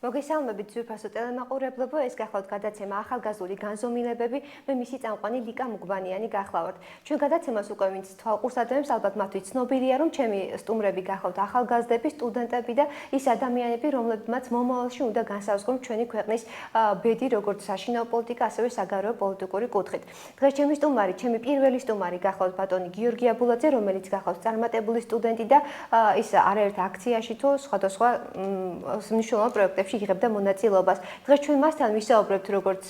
მოგესალმებით ძვირფასო ტელემაყურებლებო, ეს გახლავთ გადაცემა ახალგაზრდული განზომილებები, მე მისი წამყვანი ლიკა მუგბანიანი გახლავთ. ჩვენ გადაცემას უკვე ვინც თვალყურსადებს, ალბათ მათთვის ცნობილია, რომ ჩემი სტუმრები გახლავთ ახალგაზრდები, სტუდენტები და ის ადამიანები, რომლებმაც მომავალში უნდა განსაზღვრონ ჩვენი ქვეყნის ბედი, როგორც საშინაო პოლიტიკა, ასევე საგარეო პოლიტიკური კუთხით. დღეს ჩემი პირველი სტუმარი გახლავთ ბატონი გიორგი აბულაძე, რომელიც გახლავთ წარმატებული სტუდენტი და ის არაერთ აქციაში თუ სხვადასხვა მნიშვნელოვან პროექტებში იღებდა მონაწილეობას. დღეს ჩვენ მასთან ვისაუბრებთ როგორც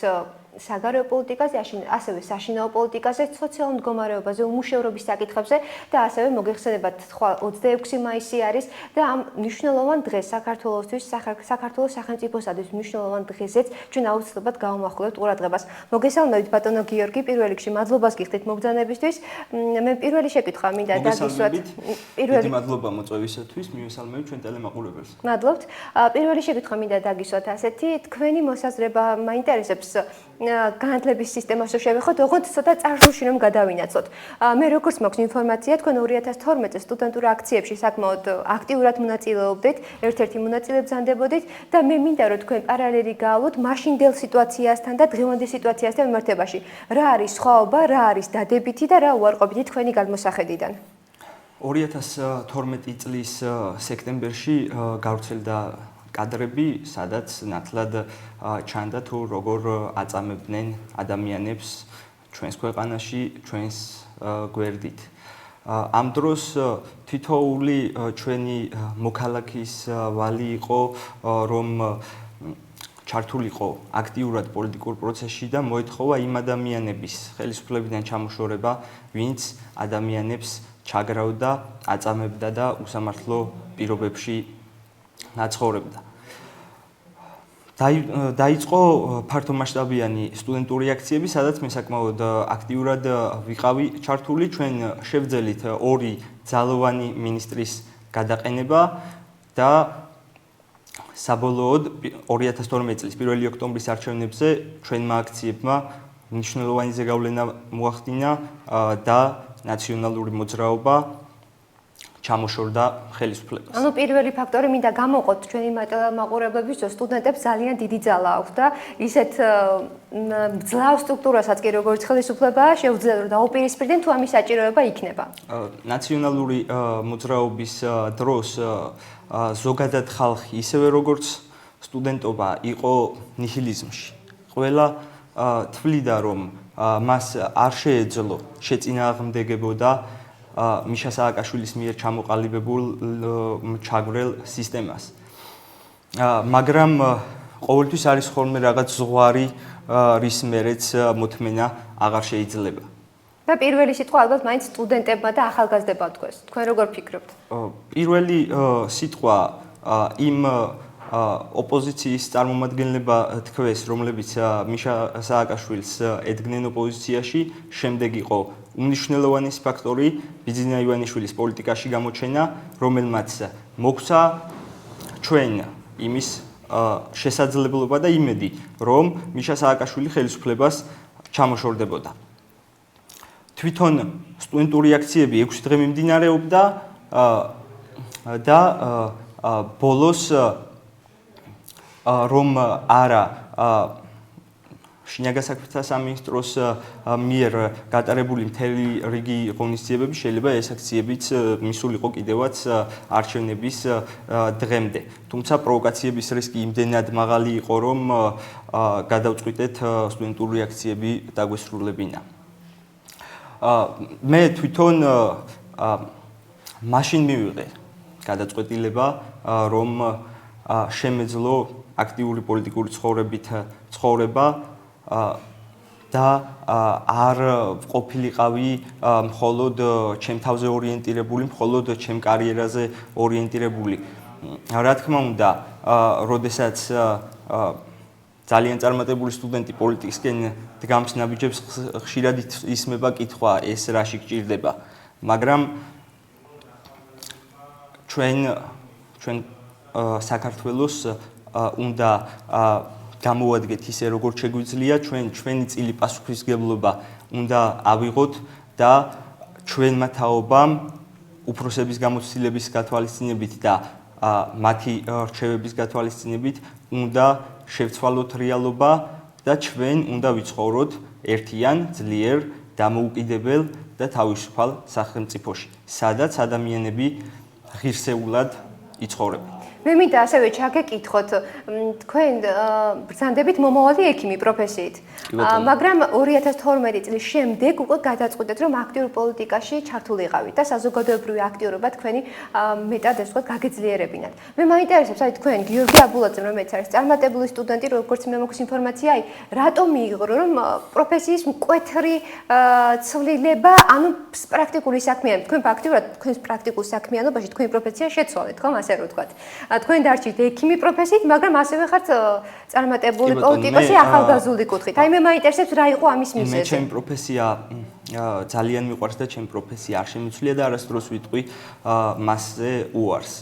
საგარეო პოლიტიკაზე, ასევე საშინაო პოლიტიკაზე, სოციალურ მდგომარეობაზე, უმუშევრობის საკითხებზე და ასევე მოგეხსენებათ 26 მაისი არის და ამ მნიშვნელოვან დღეს საქართველოს სახელმწიფოსათვის მნიშვნელოვან დღეზეც ჩვენ აუცილებლად გავამახვილებთ ყურადღებას. მოგესალმებით ბატონო გიორგი, პირველ რიგში მადლობას გიხდით მოგზანებისთვის. მე პირველი შეკითხვა მინდა დაგისვათ. დიდი მადლობა მოწვევისათვის, მივესალმებით ჩვენ ტელემაყურებელს. მადლობთ. პირველი შეკითხვა მინდა დაგისვათ ასეთი, თქვენი მოსაზრება მაინტერესებს განათლების სისტემას რო შევეხოთ, ოღონდ ცოტა წარსულში რომ გადავინაცვლოთ. მე როგორც მაქვს ინფორმაცია, თქვენ 2012 სტუდენტურ აქციებში საკმაოდ აქტიურად მონაწილეობდით, ერთ-ერთი მონაწილე ბრძანდებოდით და მე მინდა რომ თქვენ პარალელი გაავლოთ მაშინდელ სიტუაციასთან და დღევანდელ სიტუაციასთან მიმართებაში. რა არის სხვაობა, რა არის დადებითი და რა უარყოფითი თქვენი გადმოსახედიდან? 2012 წლის სექტემბერში გავრცელდა კადრები, სადაც ნათლად ჩანდა თუ როგორ აწამებდნენ ადამიანებს ჩვენს ქვეყანაში, ჩვენს გვერდით. ამ დროს თითოეული ჩვენი მოქალაქის ვალი იყო, რომ ჩართულიყო აქტიურად პოლიტიკურ პროცესში და მოეთხოვა იმ ადამიანების ხელისუფლებიდან ჩამოშორება, ვინც ადამიანებს ჩაგრავდა, აწამებდა და უსამართლო პირობებში ნაცხოვრებდა. დაიწყო ფართომასშტაბიანი სტუდენტური აქციები, სადაც მე საკმაოდ აქტიურად ვიყავი ჩართული. ჩვენ შევძელით ორი ძალოვანი მინისტრის გადაყენება და საბოლოოდ 2012 წლის 1 ოქტომბრის არჩევნებზე ჩვენმა აქციებმა მნიშვნელოვანი ზეგავლენა მოახდინა და ნაციონალური მოძრაობა ჩამოშორდა ხელისუფლებას. ანუ პირველი ფაქტორი მინდა გამოვყოთ ჩვენი მაყურებლების, რომ სტუდენტებს ძალიან დიდი ძალა აქვს და ისეთ ძლავ სტრუქტურასაც კი როგორც ხელისუფლება შეუძლია რომ დაუპირისპირდნენ თუ ამის საჭიროება იქნება. ნაციონალური მოძრაობის დროს ზოგადად ხალხი, ისევე როგორც სტუდენტობა იყო ნიჰილიზმში. ყველა თვლიდა რომ მას არ შეეძლო შეწინააღმდეგებოდა მიშა სააკაშვილის მიერ ჩამოყალიბებულ ჩაგვრელ სისტემას. მაგრამ ყოველთვის არის ხოლმე რაღაც ზღვარი, რის მერეც მოთმენა აღარ შეიძლება. და პირველი სიტყვა ალბათ მაინც სტუდენტებმა და ახალგაზრდებმა თქვეს. თქვენ როგორ ფიქრობთ? პირველი სიტყვა იმ ოპოზიციის წარმომადგენლებმა თქვეს, რომლებიც მიშა სააკაშვილს ედგნენ ოპოზიციაში, შემდეგ იყო უმნიშვნელოვანესი ფაქტორი ბიძინა ივანიშვილის პოლიტიკაში გამოჩენა, რომელმაც მოგვცა ჩვენ იმის შესაძლებლობა და იმედი, რომ მიშა სააკაშვილი ხელისუფლებას ჩამოშორდებოდა. თვითონ სტუდენტური აქციები 6 დღე მიმდინარეობდა და ბოლოს რომ არა შინაგან საქმეთა სამინისტროს მიერ გატარებული მთელი რიგი ღონისძიებები შეიძლება ეს აქციებიც მისულიყო კიდევაც არჩევნების დღემდე. თუმცა პროვოკაციების რისკი იმდენად მაღალი იყო, რომ გადავწყვიტეთ სტუდენტური აქციები დაგვესრულებინა. მე თვითონ მაშინ მივიღე გადაწყვეტილება, რომ შემეძლო აქტიური პოლიტიკური ცხოვრებით ცხოვრება და არ ყოფილიყავი მხოლოდ ჩემ თავზე ორიენტირებული, მხოლოდ ჩემ კარიერაზე ორიენტირებული. რა თქმა უნდა, როდესაც ძალიან წარმატებული სტუდენტი პოლიტიკისკენ დგამს ნაბიჯებს, ხშირად ისმება კითხვა, ეს რაში გჭირდება. მაგრამ ჩვენ საქართველოს უნდა გამოვადგეთ ისე როგორც შეგვიძლია, ჩვენი წილი პასუხისმგებლობა უნდა ავიღოთ და ჩვენმა თაობამ უფროსების გამოცდილების გათვალისწინებით და მათი რჩევების გათვალისწინებით უნდა შევცვალოთ რეალობა და ჩვენ უნდა ვიცხოვროთ ერთიან, ძლიერ, დამოუკიდებელ და თავისუფალ სახელმწიფოში, სადაც ადამიანები ღირსეულად იცხოვრებენ. მე მინდა ასევე ჩაგეკითხოთ, თქვენ ბრძანდებით მომავალი ექიმი პროფესიით, მაგრამ 2012 წლის შემდეგ უკვე გადაწყვეტეთ, რომ აქტიურ პოლიტიკაში ჩართულიყავით და საზოგადოებრივი აქტიურობა თქვენი მეტად ასე ვთქვათ გაგეძლიერებინათ. მე მაინტერესებს, აი თქვენ გიორგი აბულაძემ, რომელიც არის წარმატებული სტუდენტი, როგორც მე მაქვს ინფორმაცია, აი რატომ მიიღო, რომ პროფესიის მკვეთრი ცვლილება, ანუ პრაქტიკული საქმიანობა, თქვენ ფაქტიურად თქვენს პრაქტიკულ საქმიანობაში თქვენი პროფესია შეცვალეთ, ხომ ასე რომ ვთქვათ. თქვენ დარჩით ექიმი პროფესიით, მაგრამ ასევე ხართ წარმატებული პოლიტიკოსი ახალგაზრდული კუთხით. აი მე მაინტერესებს რა იყო ამის მიზეზი. მე ჩემი პროფესია ძალიან მიყვარს და ჩემი პროფესია არ შემიცვლია და არასდროს ვიტყვი მასზე უარს.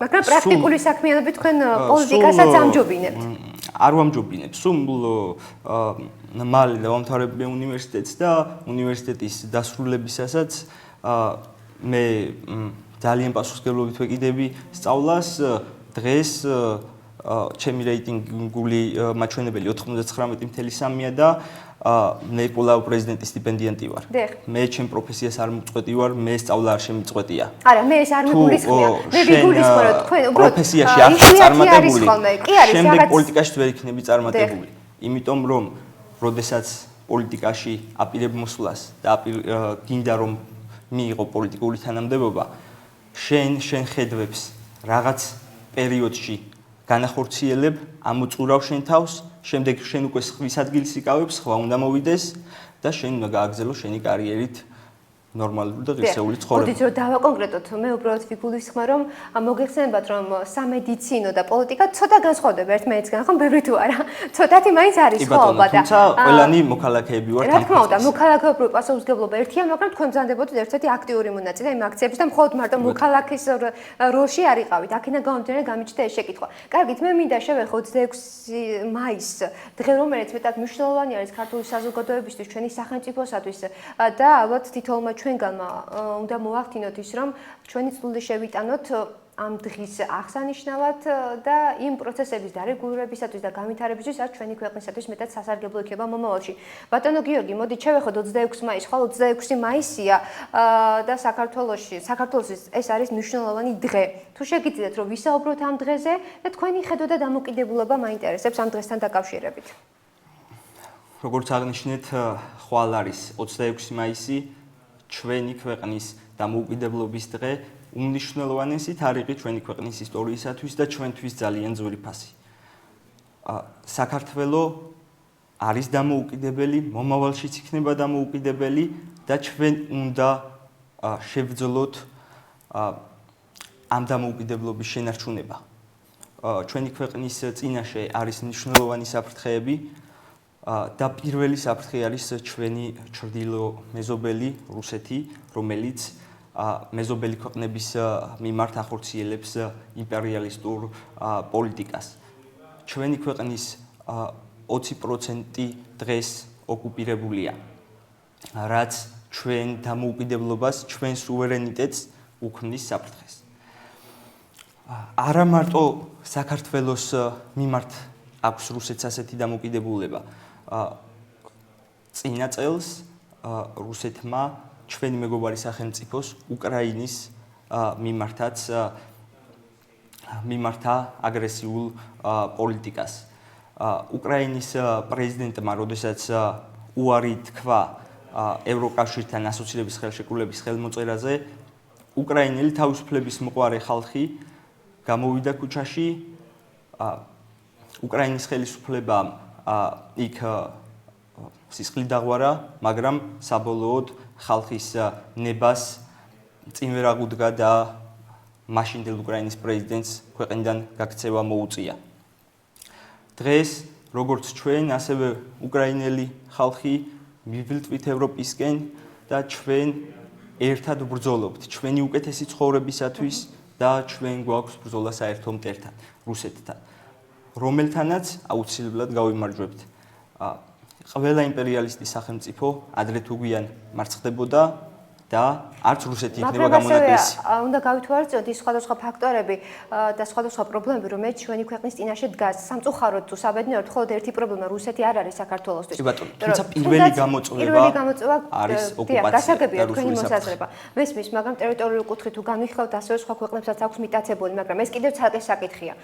მაგრამ პრაქტიკული საქმიანობით თქვენ პოლიტიკასაც ამჯობინებთ. არ ვამჯობინებ. სულ მალე დავამთავრებდი უნივერსიტეტს და უნივერსიტეტის დასრულებისასაც მე ძალიან პასუხისმგებლობით ვეკიდები სწავლას. დღეს ჩემი რეიტინგული მაჩვენებელი 99.3-ია და მე კვლავ პრეზიდენტის სტიპენდიანტი ვარ. მე ჩემ პროფესიას არ მწყვეტი ვარ, მე სწავლა არ შემიწყვეტია. არა, მე ეს არ მიგულისხმია. მე ვიგულისხმია, რომ თქვენ უბრალოდ პროფესიაში არ ხარ წარმატებული. შემდეგ პოლიტიკაში ვერ იქნები წარმატებული. იმიტომ რომ როდესაც პოლიტიკაში აპირებ მოსვლას და გინდა რომ მიიღო პოლიტიკური თანამდებობა, შენ ხედვებს რაღაც პერიოდში განახორციელებ, ამოწურავ შენ თავს, შემდეგ შენ უკვე სხვის ადგილს იკავებ, სხვა უნდა მოვიდეს და შენ უნდა გააგრძელო შენი კარიერით ნორმალური და ღირსეული ცხოვრება. მოდით რომ დავაკონკრეტოთ, მე უბრალოდ ვიგულისხმა, რომ მოგეხსენებათ, რომ სამედიცინო და პოლიტიკა ცოტა განსხვავდება ერთმანეთისგან, ხო, ბევრი თუ არა. ცოტათი მაინც არის სხვაობა და თუმცა ყველანი მოქალაქეები ვართ. რა თქმა უნდა, მოქალაქეობრივი პასუხისმგებლობა ერთია, მაგრამ თქვენ ბრძანდებოდით ერთ-ერთი აქტიური მონაწილე იმ აქციებში და მხოლოდ მარტო მოქალაქის როლში არ იყავით. აქედან გამომდინარე გამიჩნდა ეს შეკითხვა. კარგით, მე მინდა შევეხო 26 მაისს, დღე რომელიც მეტად მნიშვნელოვანი არის ქართული საზოგადოებისთვის, ჩვენი სახელმწიფოსათვის და ალბათ თითოეულმა ჩვენგანმა უნდა მოახდინოთ ის, რომ ჩვენი წვლილი შევიტანოთ ამ დღის აღსანიშნავად და იმ პროცესების დარეგულირებისათვის და განვითარებისთვის, რაც ჩვენი ქვეყნისათვის მეტად სასარგებლო იქნება მომავალში. ბატონო გიორგი, მოდით შევეხოთ 26 მაისს, ხვალ 26 მაისია და საქართველოს ეს არის მნიშვნელოვანი დღე. თუ შეგიძლიათ რომ ვისაუბროთ ამ დღეზე და თქვენი ხედვა და დამოკიდებულება მაინტერესებს ამ დღესთან დაკავშირებით. როგორც აღნიშნეთ, ხვალ არის 26 მაისი, ჩვენი ქვეყნის დამოუკიდებლობის დღე, უმნიშვნელოვანესი თარიღი ჩვენი ქვეყნის ისტორიისათვის და ჩვენთვის ძალიან ძველი ფასი. საქართველო არის დამოუკიდებელი, მომავალშიც იქნება დამოუკიდებელი და ჩვენ უნდა შევძლოთ ამ დამოუკიდებლობის შენარჩუნება. ჩვენი ქვეყნის წინაშე არის მნიშვნელოვანი საფრთხეები და პირველი საფრთხე არის ჩვენი ჩრდილო მეზობელი რუსეთი, რომელიც მეზობელი ქვეყნების მიმართ ახორციელებს იმპერიალისტურ პოლიტიკას. ჩვენი ქვეყნის 20% დღეს ოკუპირებულია, რაც ჩვენ დამოუკიდებლობას, ჩვენ სუვერენიტეტს უქმნის საფრთხეს. არა მარტო საქართველოს მიმართ აქვს რუსეთს ასეთი დამოუკიდებულება. წინა წელს რუსეთმა ჩვენი მეგობარი სახელმწიფოს უკრაინის მიმართა აგრესიულ პოლიტიკას. უკრაინის პრეზიდენტმა, როდესაც უარი თქვა ევროკავშირთან ასოცირების ხელშეკრულების ხელმოწერაზე, უკრაინელი თავისუფლების მოყვარე ხალხი გამოვიდა ქუჩაში. უკრაინის ხელისუფლებამ იქ სისხლი დაღვარა, მაგრამ საბოლოოდ ხალხის ნებას წინ ვერ აღუდგა და მაშინდელ უკრაინის პრეზიდენტს ქვეყნიდან გაქცევა მოუწია. დღეს, როგორც ჩვენ, ასევე უკრაინელი ხალხი მივილწვით ევროპისკენ და ჩვენ ერთად ვბრძოლობთ ჩვენი უკეთესი ცხოვრებისათვის და ჩვენ გვაქვს ბრძოლა საერთო მტერთან, რუსეთთან, რომელთანაც აუცილებლად გავიმარჯვებთ. ყველა იმპერიალისტი სახელმწიფო ადრე თუ გვიან მარცხდებოდა და არც რუსეთი იქნება გამონაკლისი. უნდა გავითვალისწინოთ ის სხვადასხვა ფაქტორები და სხვადასხვა პრობლემები, რომელიც ჩვენი ქვეყნის წინაშე დგას. სამწუხაროდ თუ საბედნიეროდ მხოლოდ ერთი პრობლემა რუსეთი არ არის საქართველოსთვის. კი ბატონო, თუმცა პირველი გამოწვევა არის ოკუპაცია. გასაგებია თქვენი მოსაზრება. მესმის, მაგრამ ტერიტორიული კუთხით თუ განვიხილავთ ასევე სხვა ქვეყნებსაც აქვს მიტაცებული, მაგრამ ეს კიდევ ცალკე საკითხია.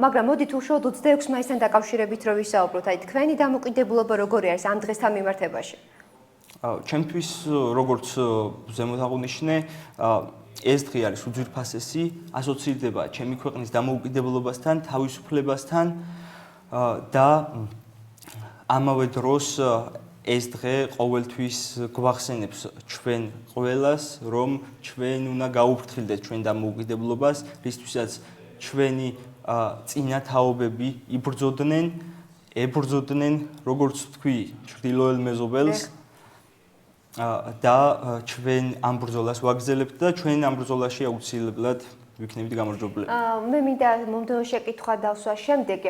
მაგრამ მოდით უშუალოდ 26 მაისთან დაკავშირებით რო ვისაუბროთ, აი თქვენი დამოკიდებულება როგორი არის ამ დღესთან მიმართებაში? ჩემთვის როგორც ზემოთ აღნიშნე, ეს დღე არის უძვირფასესი, ასოცირდება ჩემი ქვეყნის დამოუკიდებლობასთან, თავისუფლებასთან და ამავე დროს ეს დღე ყოველთვის გვახსენებს ჩვენ ყველას, რომ ჩვენ უნდა გაუფრთხილდეთ ჩვენ დამოუკიდებლობას, რისთვისაც ჩვენი წინათაობები ებრძოდნენ, როგორც თქვი, ჩრდილოელ მეზობელს და ჩვენ ამ ბრძოლას ვაგრძელებთ და ჩვენ ამ ბრძოლაში აუცილებლად ვიქნებით გამარჯვებული. მე მინდა მომდევნო შეკითხვა დავსვა შემდეგ.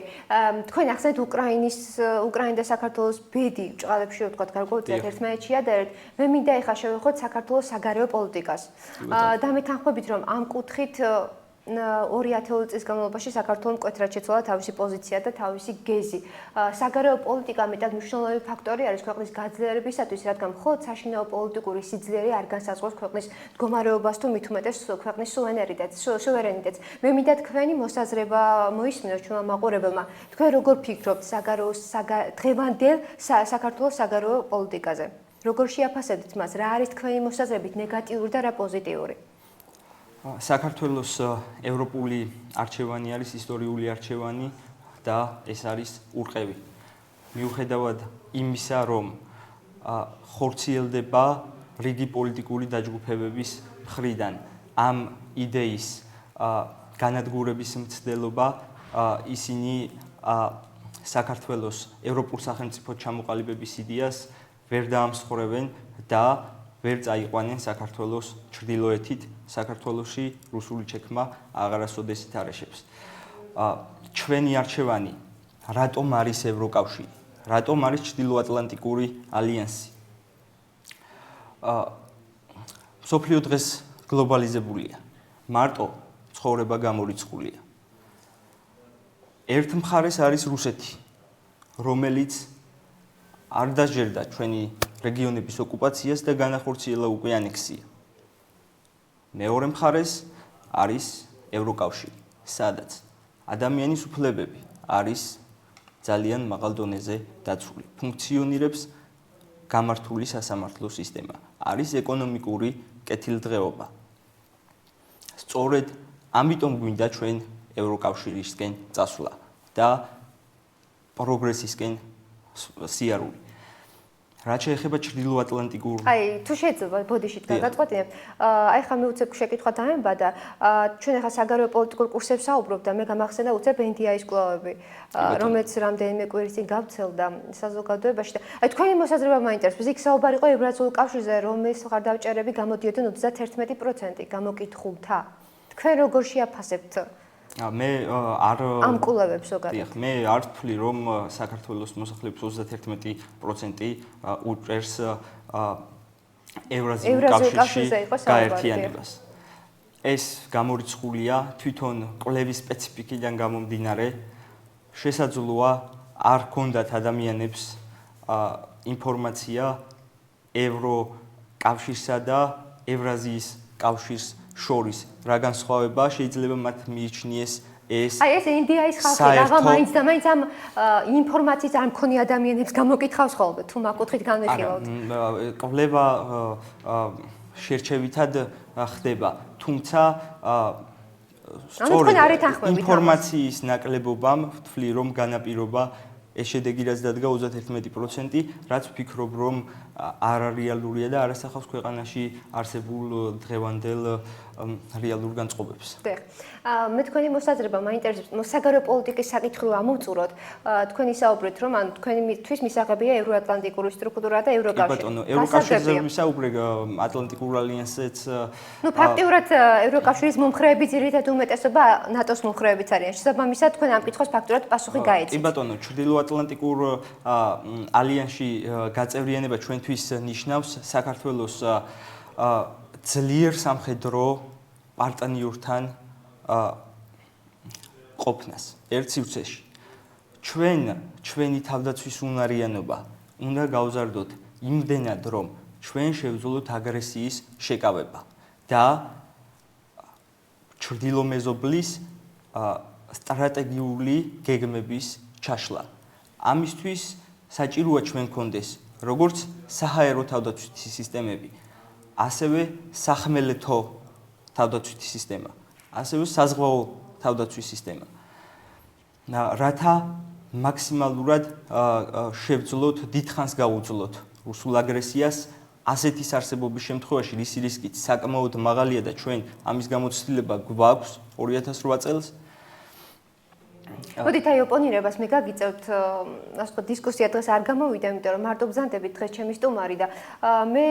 თქვენ ახსენეთ უკრაინა და საქართველოს ბედი ჭყალებში ვთქვათ გარკვეულწილად ერთმანეთში ადარეთ. მე მინდა ეხლა შევეხოთ საქართველოს საგარეო პოლიტიკას. და მეთანხმებით რომ ამ კუთხით 2000 წლის განმავლობაში საქართველოს მკვეთრად შეცვალა თავისი პოზიცია და თავისი გეზი. საგარეო პოლიტიკა მეტად მნიშვნელოვანი ფაქტორი არის ქვეყნის გაძლიერებისათვის, რადგან მხოლოდ საშინაო პოლიტიკური სიძლიერე არ განსაზღვრავს ქვეყნის მდგომარეობას თუ მით უმეტეს ქვეყნის სუვერენიტეტს. მე მინდა თქვენი მოსაზრება მოისმინოს ჩვენმა მაყურებელმა. თქვენ როგორ ფიქრობთ დღევანდელ საქართველოს საგარეო პოლიტიკაზე? როგორ შეაფასებთ მას? რა არის თქვენი მოსაზრებით ნეგატიური და რა პოზიტიური? საქართველოს ევროპული არჩევანი არის ისტორიული არჩევანი და ეს არის ურყევი. მიუხედავად იმისა, რომ ხორციელდება რიგი პოლიტიკური დაჯგუფებების მხრიდან ამ იდეის განადგურების მცდელობა, ისინი საქართველოს ევროპულ სახელმწიფოდ ჩამოყალიბების იდეას ვერ დაამსხვრევენ და ვერ წაიყვანენ საქართველოს ჩრდილოეთით, საქართველოში რუსული ჩექმა აღარასოდეს ითარეშებს. ჩვენი არჩევანი რატომ არის ევროკავშირი? რატომ არის ჩრდილოატლანტიკური ალიანსი? მსოფლიო დღეს გლობალიზებულია. მარტო ცხოვრება გამორიცხულია. ერთ მხარეს არის რუსეთი, რომელიც არ დაჯერდა ჩვენი რეგიონების ოკუპაციას და განახორციელა უკვე ანექსია. მეორე მხარეს არის ევროკავშირი, სადაც ადამიანის უფლებები არის ძალიან მაღალ დონეზე დაცული. ფუნქციონირებს გამართული სასამართლო სისტემა. არის ეკონომიკური კეთილდღეობა. სწორედ ამიტომ გვინდა ჩვენ ევროკავშირისკენ წასვლა და პროგრესისკენ სიარული. რაც შეეხება ჩრდილოატლანტიკურ თუ შეიძლება ბოდიშით გადაწყვეტინებ. ხა მე უცებ შეკითხვა დაემბადა. ჩვენ ახლა საგარეო პოლიტიკურ კურსებს საუბრობთ და მე გამახსენდა უცებ NDI-ის კვლევები, რომელიც რამდენიმე კვირის წინ გავცელდა საზოგადოებაში და თქვენი მოსაზრება მაინტერესებს. იქ საუბარი იყო ევრაზიულ კავშირზე, რომლის მხარდაჭერები გამოდიოდნენ 31% გამოკითხულთა. თქვენ როგორ შეაფასებთ? მე არ ამ კვლევებს ზოგადად. მე არ ვთვლი, რომ საქართველოს მოსახლეობის 31% უჭერს ევრაზიულ კავშირში გაერთიანებას. ეს გამორიცხულია თვითონ კვლევის სპეციფიკიდან გამომდინარე. შესაძლოა არ ჰქონდათ ადამიანებს ინფორმაცია ევროკავშირსა და ევრაზიის კავშირს შორის რა განსხვავება შეიძლება მათ მიიჩნიეს ეს ეს NDI-ის ხალხი რაღა მაინც და მაინც ამ ინფორმაციის არ მქონი ადამიანებს გამოკითხავს ხოლმე თუ მაკუთხით განვიხილავთ. კვლევა შერჩევითად ხდება, თუმცა სწორედ ინფორმაციის ნაკლებობამ ვთვლი, რომ განაპირობა ეს შედეგი რაც დადგა 31%, რაც ვფიქრობ, რომ არარეალურია და არ ასახავს ქვეყანაში არსებულ დღევანდელ რეალურ განწყობებს. მე თქვენი მოსაზრება მაინტერესებს. საგარეო პოლიტიკის საკითხი რომ ამოვწუროთ, თქვენ ისაუბრეთ, რომ თქვენთვის მისაღებია ევროატლანტიკური სტრუქტურა და ევროკავშირი. ბატონო, ევროკავშირზე ვისაუბრე, ატლანტიკურ ალიანსზეც. ფაქტიურად ევროკავშირის მომხრეები ძირითადად უმეტესობა ნატოს მომხრეებიც არიან. შესაბამისად, თქვენ ამ კითხვას ფაქტიურად პასუხი გაეცით. კი ბატონო, ჩრდილოატლანტიკურ ალიანსში გაწევრიანება ჩვენთვის ნიშნავს საქართველოს ძლიერ სამხედრო პარტნიორთან ყოფნას ერთ სივრცეში. ჩვენი თავდაცვის უნარიანობა უნდა გავზარდოთ იმდენად, რომ ჩვენ შევძლოთ აგრესიის შეკავება და ჩრდილომეზობლის სტრატეგიული გეგმების ჩაშლა. ამისთვის საჭიროა ჩვენ გქონდეს როგორც საჰაერო თავდაცვითი სისტემები, ასევე სახმელეთო თავდაცვითი სისტემა, ასევე საზღვაო თავდაცვის სისტემა. რათა მაქსიმალურად შევძლოთ, დიდხანს გავუძლოთ რუსულ აგრესიას, ასეთის არსებობის შემთხვევაში რისი რისკიც საკმაოდ მაღალია და ჩვენ ამის გამოცდილება გვაქვს 2008 წელს. მოდით აი ოპონირებას მე გაგიწევთ, ასე ვთქვათ, დისკუსია დღეს არ გამოვიდა, იმიტომ რომ მარტო ბრძანდებით დღეს ჩემი სტუმარი და მე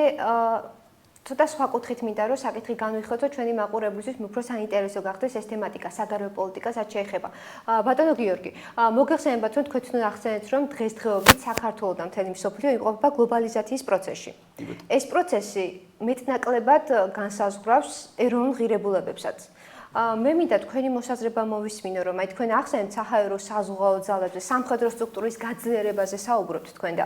ცოტა სხვა კუთხით მინდა რომ საკითხი განვიხილოთ, ჩვენი მაყურებლისთვის უფრო საინტერესო გახდეს ეს თემატიკა, საგარეო პოლიტიკა რაც შეეხება. ბატონო გიორგი, მოგეხსენებათ რომ თქვენ თვითონ ახსენეთ რომ დღესდღეობით საქართველო და მთელი მსოფლიო იმყოფება გლობალიზაციის პროცესში. ეს პროცესი მეტნაკლებად განსაზღვრავს ეროვნულ ღირებულებებსაც. მე მინდა თქვენი მოსაზრება მოვისმინო, რომ აი თქვენ ახსენეთ საჰაერო საზღვაო ძალებზე, სამხედრო სტრუქტურის გაძლიერებაზე საუბრობთ თქვენ და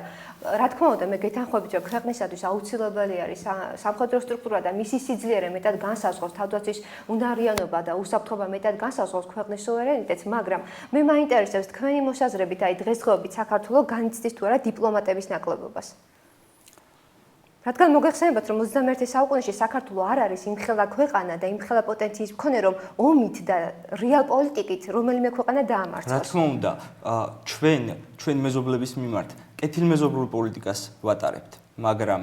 რა თქმა უნდა, მე გეთანხმებით, რომ ქვეყნისათვის აუცილებელი არის სამხედრო სტრუქტურა და მისი სიძლიერე მეტად განსაზღვრავს თავდაცვის უნარიანობა და უსაფრთხოება მეტად განსაზღვრავს ქვეყნის სუვერენიტეტს, მაგრამ მე მაინტერესებს თქვენი მოსაზრებით, აი დღესდღეობით საქართველოს განიცდის თუ არა დიპლომატების ნაკლებობას. რადგან მოგეხსენებათ, რომ 21 საუკუნეში საქართველო არ არის იმხელა ქვეყანა და იმხელა პოტენციის მქონე, რომ ომით და რეალ პოლიტიკით რომელიმე ქვეყანა დაამარცხოს. რა თქმა უნდა, ჩვენ მეზობლების მიმართ კეთილმეზობლურ პოლიტიკას ვატარებთ, მაგრამ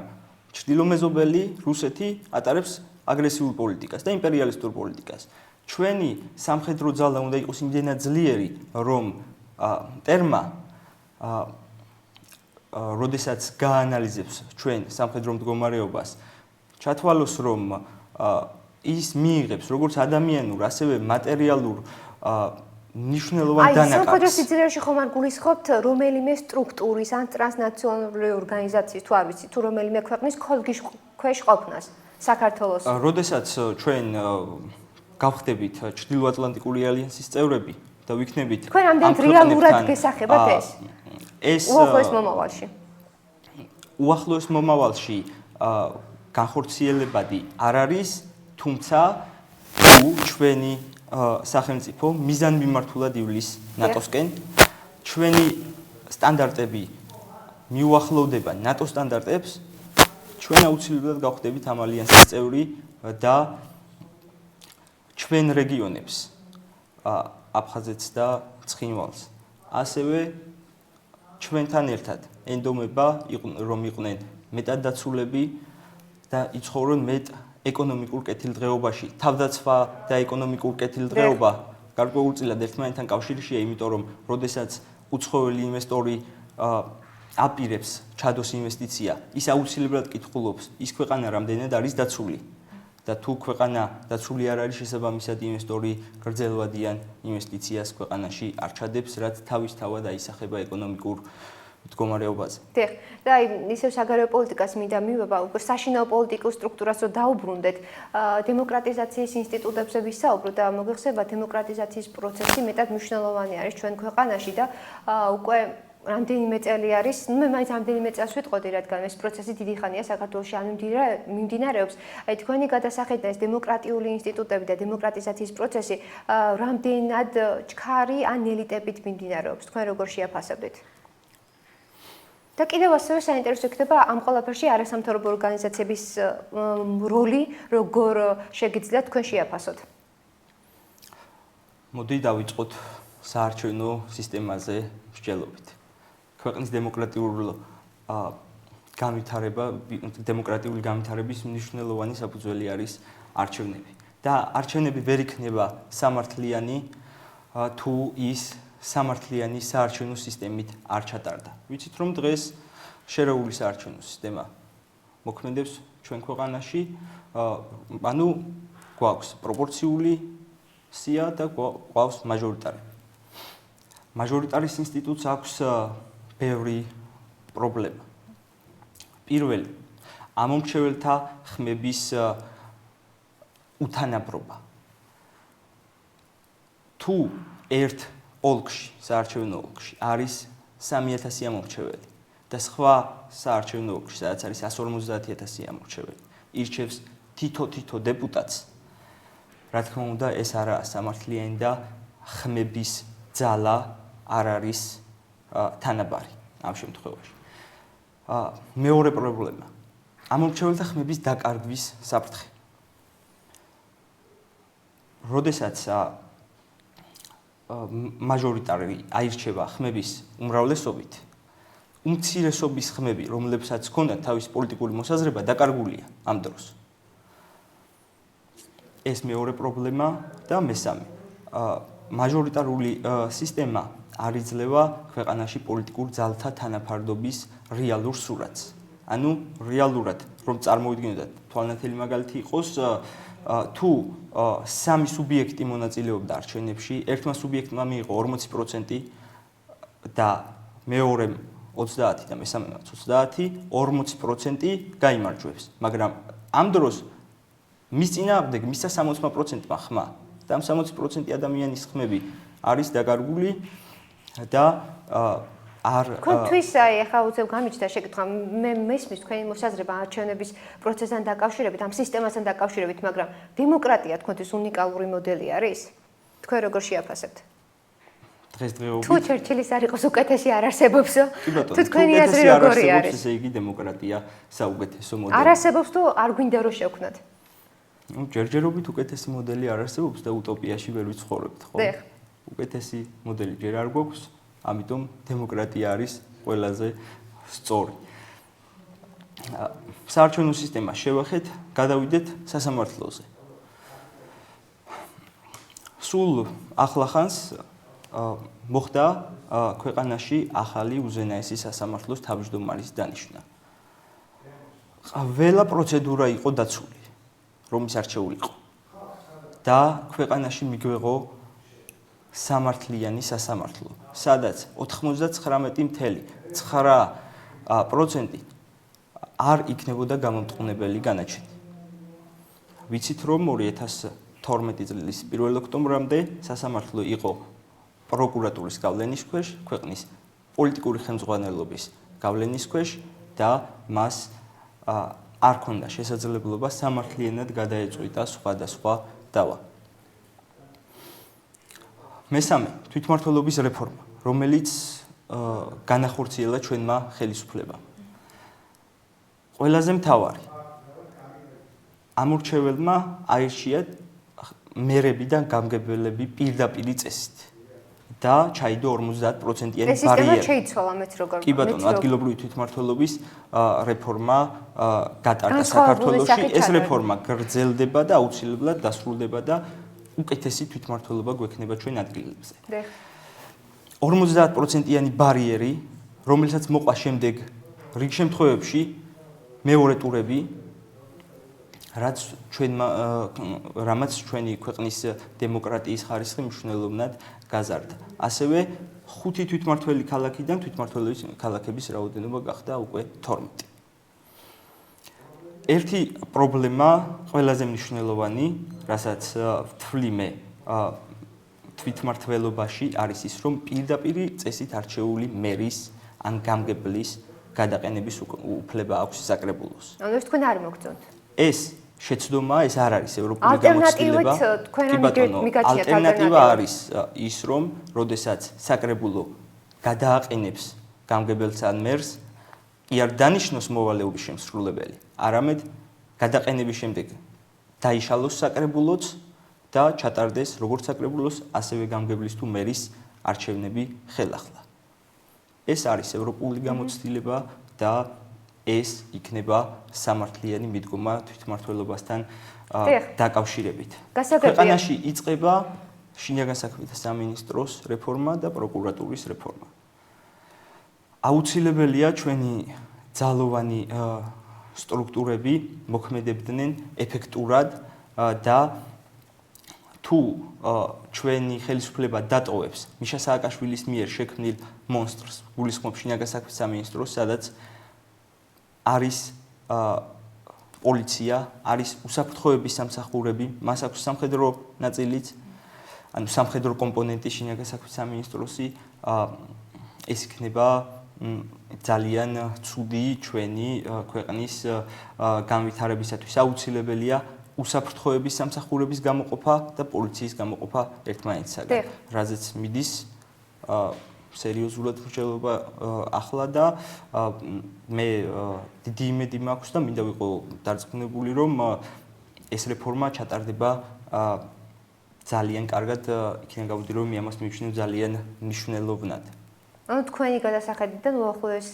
ჩრდილომეზობელი რუსეთი ატარებს აგრესიულ პოლიტიკას და იმპერიალისტურ პოლიტიკას. ჩვენი სამხედრო ძალა უნდა იყოს იმდენად ძლიერი, რომ ტერმა როდესაც გაანალიზებს ჩვენ სამხედრო მდგომარეობას, ჩათვალოს, რომ ის მიიღებს როგორც ადამიანურ, ასევე მატერიალურ მნიშვნელოვან დანაკლებს. აი, სამხედრო სიძლიერეში ხომ არ გულისხმობთ რომელიმე სტრუქტურის ან ტრანსნაციონალური ორგანიზაციის თუ არ ვიცი, თუ რომელიმე ქვეყნის ქოლგის ქვეშ ყოფნას საქართველოს. როდესაც ჩვენ გავხდებით ჩრდილოატლანტიკური ალიანსის წევრები და ვიქნებით თქვენ ამდენად რეალურად გესახებათ ეს? უახლოეს მომავალში. უახლოეს მომავალში განხორციელებადი არ არის, თუმცა თუ ჩვენი სახელმწიფო მიზანმიმართულად ივლის ნატოსკენ, ჩვენი სტანდარტები მიუახლოვდება ნატოს სტანდარტებს, ჩვენ აუცილებლად გავხდებით ამ ალიანსის წევრი და ჩვენ რეგიონებს, აფხაზეთს და ცხინვალს, ასევე ჩვენთან ერთად ენდომება, რომ იყვნენ მეტად დაცულები და იცხოვრონ მეტ ეკონომიკურ კეთილდღეობაში. თავდაცვა და ეკონომიკურ კეთილდღეობა გარკვეულწილად ერთმანეთთან კავშირშია, იმიტომ რომ როდესაც უცხოელი ინვესტორი აპირებს ჩადოს ინვესტიცია, ის აუცილებლად კითხულობს, ის ქვეყანა რამდენად არის დაცული. და თუ ქვეყანა დაცული არ არის, შესაბამისად ინვესტორი გრძელვადიან ინვესტიციას ქვეყანაში არ ჩადებს, რაც თავისთავად აისახება ეკონომიკურ მდგომარეობაზე. დიახ, და აი ისევ საგარეო პოლიტიკას მინდა მივება, უკვე საშინაო პოლიტიკურ სტრუქტურას რო დაუბრუნდეთ, დემოკრატიზაციის ინსტიტუტებზე ვისაუბროთ და მოგეხსენებათ, დემოკრატიზაციის პროცესი მეტად მნიშვნელოვანი არის ჩვენ ქვეყანაში და უკვე რამდენიმე წელი არის, მე მაინც რამდენიმე წელს ვიტყოდი, რადგან ეს პროცესი დიდი ხანია საქართველოში არ მიმდინარეობს. აი თქვენი გადასახედიდან ეს დემოკრატიული ინსტიტუტები და დემოკრატიზაციის პროცესი რამდენად ჩქარი ან ელიტებით მიმდინარეობს, თქვენ როგორ შეაფასებთ? და კიდევ ასევე საინტერესო იქნება ამ ყველაფერში არასამთავრობო ორგანიზაციების როლი, როგორ შეგიძლიათ თქვენ შეაფასოთ. მოდი დავიწყოთ საარჩევნო სისტემაზე მსჯელობით. ქვეყნის დემოკრატიული განვითარების მნიშვნელოვანი საფუძველი არის არჩევნები. და არჩევნები ვერ იქნება სამართლიანი, თუ ის სამართლიანი საარჩევნო სისტემით არ ჩატარდა. ვიცით, რომ დღეს შერეული საარჩევნო სისტემა მოქმედებს ჩვენ ქვეყანაში, ანუ გვაქვს პროპორციული სია და გვაქვს მაჟორიტარი. მაჟორიტარის ინსტიტუტს აქვს ბევრი პრობლემა. პირველი, ამომრჩეველთა ხმების უთანაბრობა. თუ ერთ ოლქში, საარჩევნო ოლქში არის 3000 ამომრჩეველი და სხვა საარჩევნო ოლქში, სადაც არის 150,000 ამომრჩეველი, ირჩევს თითო დეპუტატს, რა თქმა უნდა, ეს არაა სამართლიანი და ხმების ძალა არ არის თანაბარი ამ შემთხვევაში. მეორე პრობლემა. ამომრჩეველთა ხმების დაკარგვის საფრთხე. როდესაც მაჟორიტარი აირჩევა ხმების უმრავლესობით, უმცირესობის ხმები, რომლებსაც ჰქონდათ თავის პოლიტიკური მოსაზრება, დაკარგულია ამ დროს. ეს მეორე პრობლემა და მესამე. მაჟორიტარული სისტემა არ იძლევა ქვეყანაში პოლიტიკურ ძალთა თანაფარდობის რეალურ სურათს. ანუ რეალურად რომ წარმოვიდგინოთ თვალნათელი მაგალითი იყოს, თუ სამი სუბიექტი მონაწილეობდა არჩევნებში, ერთმა სუბიექტმა მიიღო 40% და მეორემ 30 და მესამემაც 30, 40% გაიმარჯვებს. მაგრამ ამ დროს მის წინააღმდეგ მისცა 60%-მა ხმა და ამ 60% ადამიანის ხმები არის დაკარგული და თქვენთვის ახლა უცებ გამიჩნდა შეკითხვა, მე მესმის თქვენი მოსაზრება არჩევნების პროცესთან დაკავშირებით, ამ სისტემასთან დაკავშირებით, მაგრამ დემოკრატია თქვენთვის უნიკალური მოდელი არის? თქვენ როგორ შეაფასებთ? დღესდღეობით თუ ჩერჩილის არ იყოს უკეთესი არ არსებობსო? თუ თქვენი აზრი როგორი არის? ესე იგი დემოკრატია საუკეთესო მოდელი. არ არსებობს თუ არ გვინდა რომ შევქმნათ? ნუ ჯერჯერობით უკეთესი მოდელი არ არსებობს დაუტოპიაში ვერ ვიცხოვრებთ, ხო? უკეთესი მოდელი ჯერ არ გვაქვს, ამიტომ დემოკრატია არის ყველაზე სწორი. საარჩევნო სისტემა შევახეთ, გადავიდეთ სასამართლოზე. სულ ახლახანს მოხდა ქვეყანაში ახალი უზენაესი სასამართლოს თავმჯდომარის დანიშვნა. ყველა პროცედურა იყო დაცული, რომის არჩეული იყო. და ქვეყანაში მიგვეღო სამართლიანი სასამართლო, სადაც 99.9% არ იქნებოდა გამომტყუნებელი განაჩენი. ვიცით რომ 2012 წლის 1 ოქტომბრამდე სასამართლო იყო პროკურატურის გავლენის ქვეშ, ქვეყნის პოლიტიკური ხელმძღვანელობის გავლენის ქვეშ და მას არ ქონდა შესაძლებლობა სამართლიანად გადაეწყვიტა სხვადასხვა დავა. მესამე, თვითმმართველობის რეფორმა, რომელიც განახორციელა ჩვენმა ხელისუფლებამ. ყველაზე მთავარი, ამორჩეველმა აირჩია მერები და გამგებელები პირდაპირი წესით და ჩაიდო 50%-იანი ბარიერი. ეს სისტემა შეიცვალა მეც როგორ. კი ბატონო, ადგილობრივი თვითმმართველობის რეფორმა გატარდა საქართველოში. ეს რეფორმა გრძელდება და აუცილებლად დასრულდება და უკეთესი თვითმმართველობა გვექნება ჩვენ ადგილებზე. 50%-იანი ბარიერი, რომელსაც მოყვა შემდეგ რიგ შემთხვევებში მეორე ტურები, რამაც ჩვენი ქვეყნის დემოკრატიის ხარისხი მნიშვნელოვნად გაზარდა. ასევე 5 თვითმმართველი ქალაქიდან თვითმმართველობის ქალაქების რაოდენობა გახდა უკვე 12. ერთი პრობლემა ყველაზე მნიშვნელოვანი, რასაც ვთვლი მე თვითმმართველობაში არის ის, რომ პირდაპირი წესით არჩეული მერის ან გამგებლის გადაყენების უფლება აქვს საკრებულოს. ანუ ეს თქვენ არ მოგწონთ? ეს შეცდომა, ეს არ არის ევროპული გამოცდილება. ალტერნატივა არის ის, რომ როდესაც საკრებულო გადააყენებს გამგებელს ან მერს, კი არ დანიშნოს მოვალეობის შემსრულებელი, არამედ გადაყენების შემდეგ დაიშალოს საკრებულოც და ჩატარდეს როგორც საკრებულოს, ასევე გამგებლის თუ მერის არჩევნები ხელახლა. ეს არის ევროპული გამოცდილება და ეს იქნება სამართლიანი მიდგომა თვითმმართველობასთან დაკავშირებით. ქვეყანაში იწყება შინაგან საქმეთა სამინისტროს რეფორმა და პროკურატურის რეფორმა. აუცილებელია ჩვენი ძალოვანი სტრუქტურები მოქმედებდნენ ეფექტურად და თუ ჩვენი ხელისუფლება დატოვებს მიშა სააკაშვილის მიერ შექმნილ მონსტრს, გულისხმობ შინაგან საქმეთა სამინისტროს, სადაც არის პოლიცია, არის უსაფრთხოების სამსახურები, მას აქვს სამხედრო ნაწილიც, ანუ სამხედრო კომპონენტი შინაგან საქმეთა სამინისტროსი, ეს იქნება ძალიან ცუდი ჩვენი ქვეყნის განვითარებისათვის. აუცილებელია უსაფრთხოების სამსახურების გამოყოფა და პოლიციის გამოყოფა ერთმანეთისაგან, რაზეც მიდის სერიოზულად მსჯელობა ახლა და მე დიდი იმედი მაქვს და მინდა ვიყო დარწმუნებული, რომ ეს რეფორმა ჩატარდება ძალიან კარგად, იქიდან გავუდი, რომ მე ამას მივჩნევ ძალიან მნიშვნელოვნად. ანუ თქვენი გადასახედიდან უახლოეს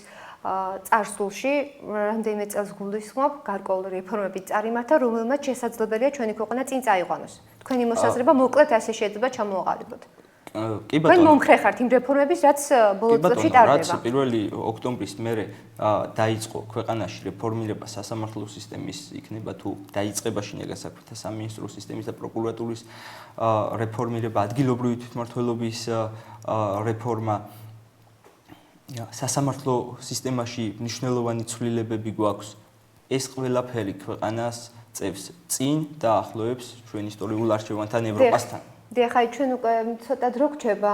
წარსულში რამდენიმე წელს გულისხმობ გარკვეული რეფორმები წარიმართა, რომელმაც შესაძლებელია ჩვენი ქვეყანა წინ წაიყვანოს. თქვენი მოსაზრება მოკლედ ასე შეიძლება ჩამოაყალიბოთ. კი ბატონო. თქვენ მომხრე ხართ იმ რეფორმების, რაც ბოლო წლებში ტარდება. რაც 1 ოქტომბრის მერე დაიწყო ქვეყანაში რეფორმირება სასამართლო სისტემის იქნება თუ დაიწყება შინაგან საქმეთა სამინისტროს სისტემის და პროკურატურის რეფორმირება, ადგილობრივი თვითმმართველობის რეფორმა, სასამართლო სისტემაში მნიშვნელოვანი ცვლილებები გვაქვს. ეს ყველაფერი ქვეყანას წევს წინ და ახლოებს ჩვენ ისტორიულ არჩევანთან ევროპასთან. დიახ, ჩვენ უკვე ცოტა დრო გრჩება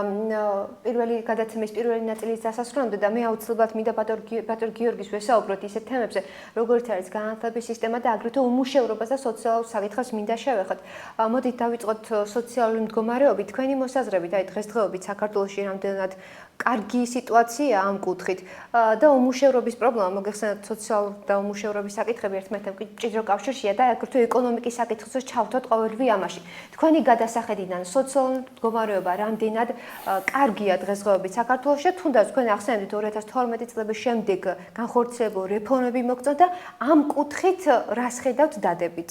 პირველი გადაცემის პირველი ნაწილის დასასრულამდე და მე აუცილებლად მინდა ბატონ გიორგის ვესაუბროთ ისეთ თემებზე, როგორც არის განათლების სისტემა და აგრეთვე უმუშევრობას და სოციალურ საკითხებს მინდა შევეხოთ. მოდით დავიწყოთ სოციალური მდგომარეობით. თქვენი მოსაზრებით, აი დღესდღეობით საქართველოში რამდენად კარგი სიტუაცია ამ კუთხით და უმუშევრობის პრობლემა, მოგეხსენოთ სოციალურ და უმუშევრობის საკითხები ერთმანეთთან მჭიდრო კავშირშია და აგრეთვე ეკონომიკის საკითხსაც ჩავთვალოთ ყოველივე ამაში. თქვენი გადასახედიდან სოციალური მდგომარეობა რამდენად კარგია დღესდღეობით საქართველოში და თუნდაც თქვენ ახსენებთ 2012 წლების შემდეგ განხორციელებულ რეფორმები მოგწონთ და ამ კუთხით რას ხედავთ დადებით?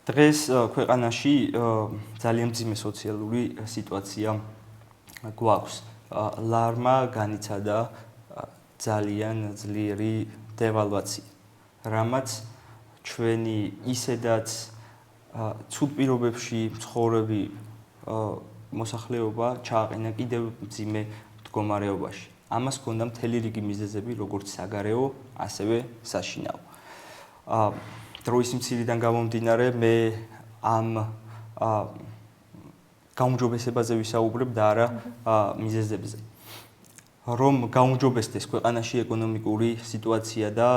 დღეს ქვეყანაში ძალიან მძიმე სოციალური სიტუაცია გვაქვს. ლარმა განიცადა ძალიან ძლიერი დევალვაცია, რამაც ჩვენი ისედაც ცუდ პირობებში მცხოვრები მოსახლეობა ჩააყენა კიდევ მძიმე მდგომარეობაში. ამას ჰქონდა მთელი რიგი მიზეზები, როგორც საგარეო, ასევე საშინაო. დროის მცირიდან გამომდინარე, მე ამ გაუმჯობესებაზე ვისაუბრებ და არა მიზეზებზე. რომ გაუმჯობესდეს ქვეყანაში ეკონომიკური სიტუაცია და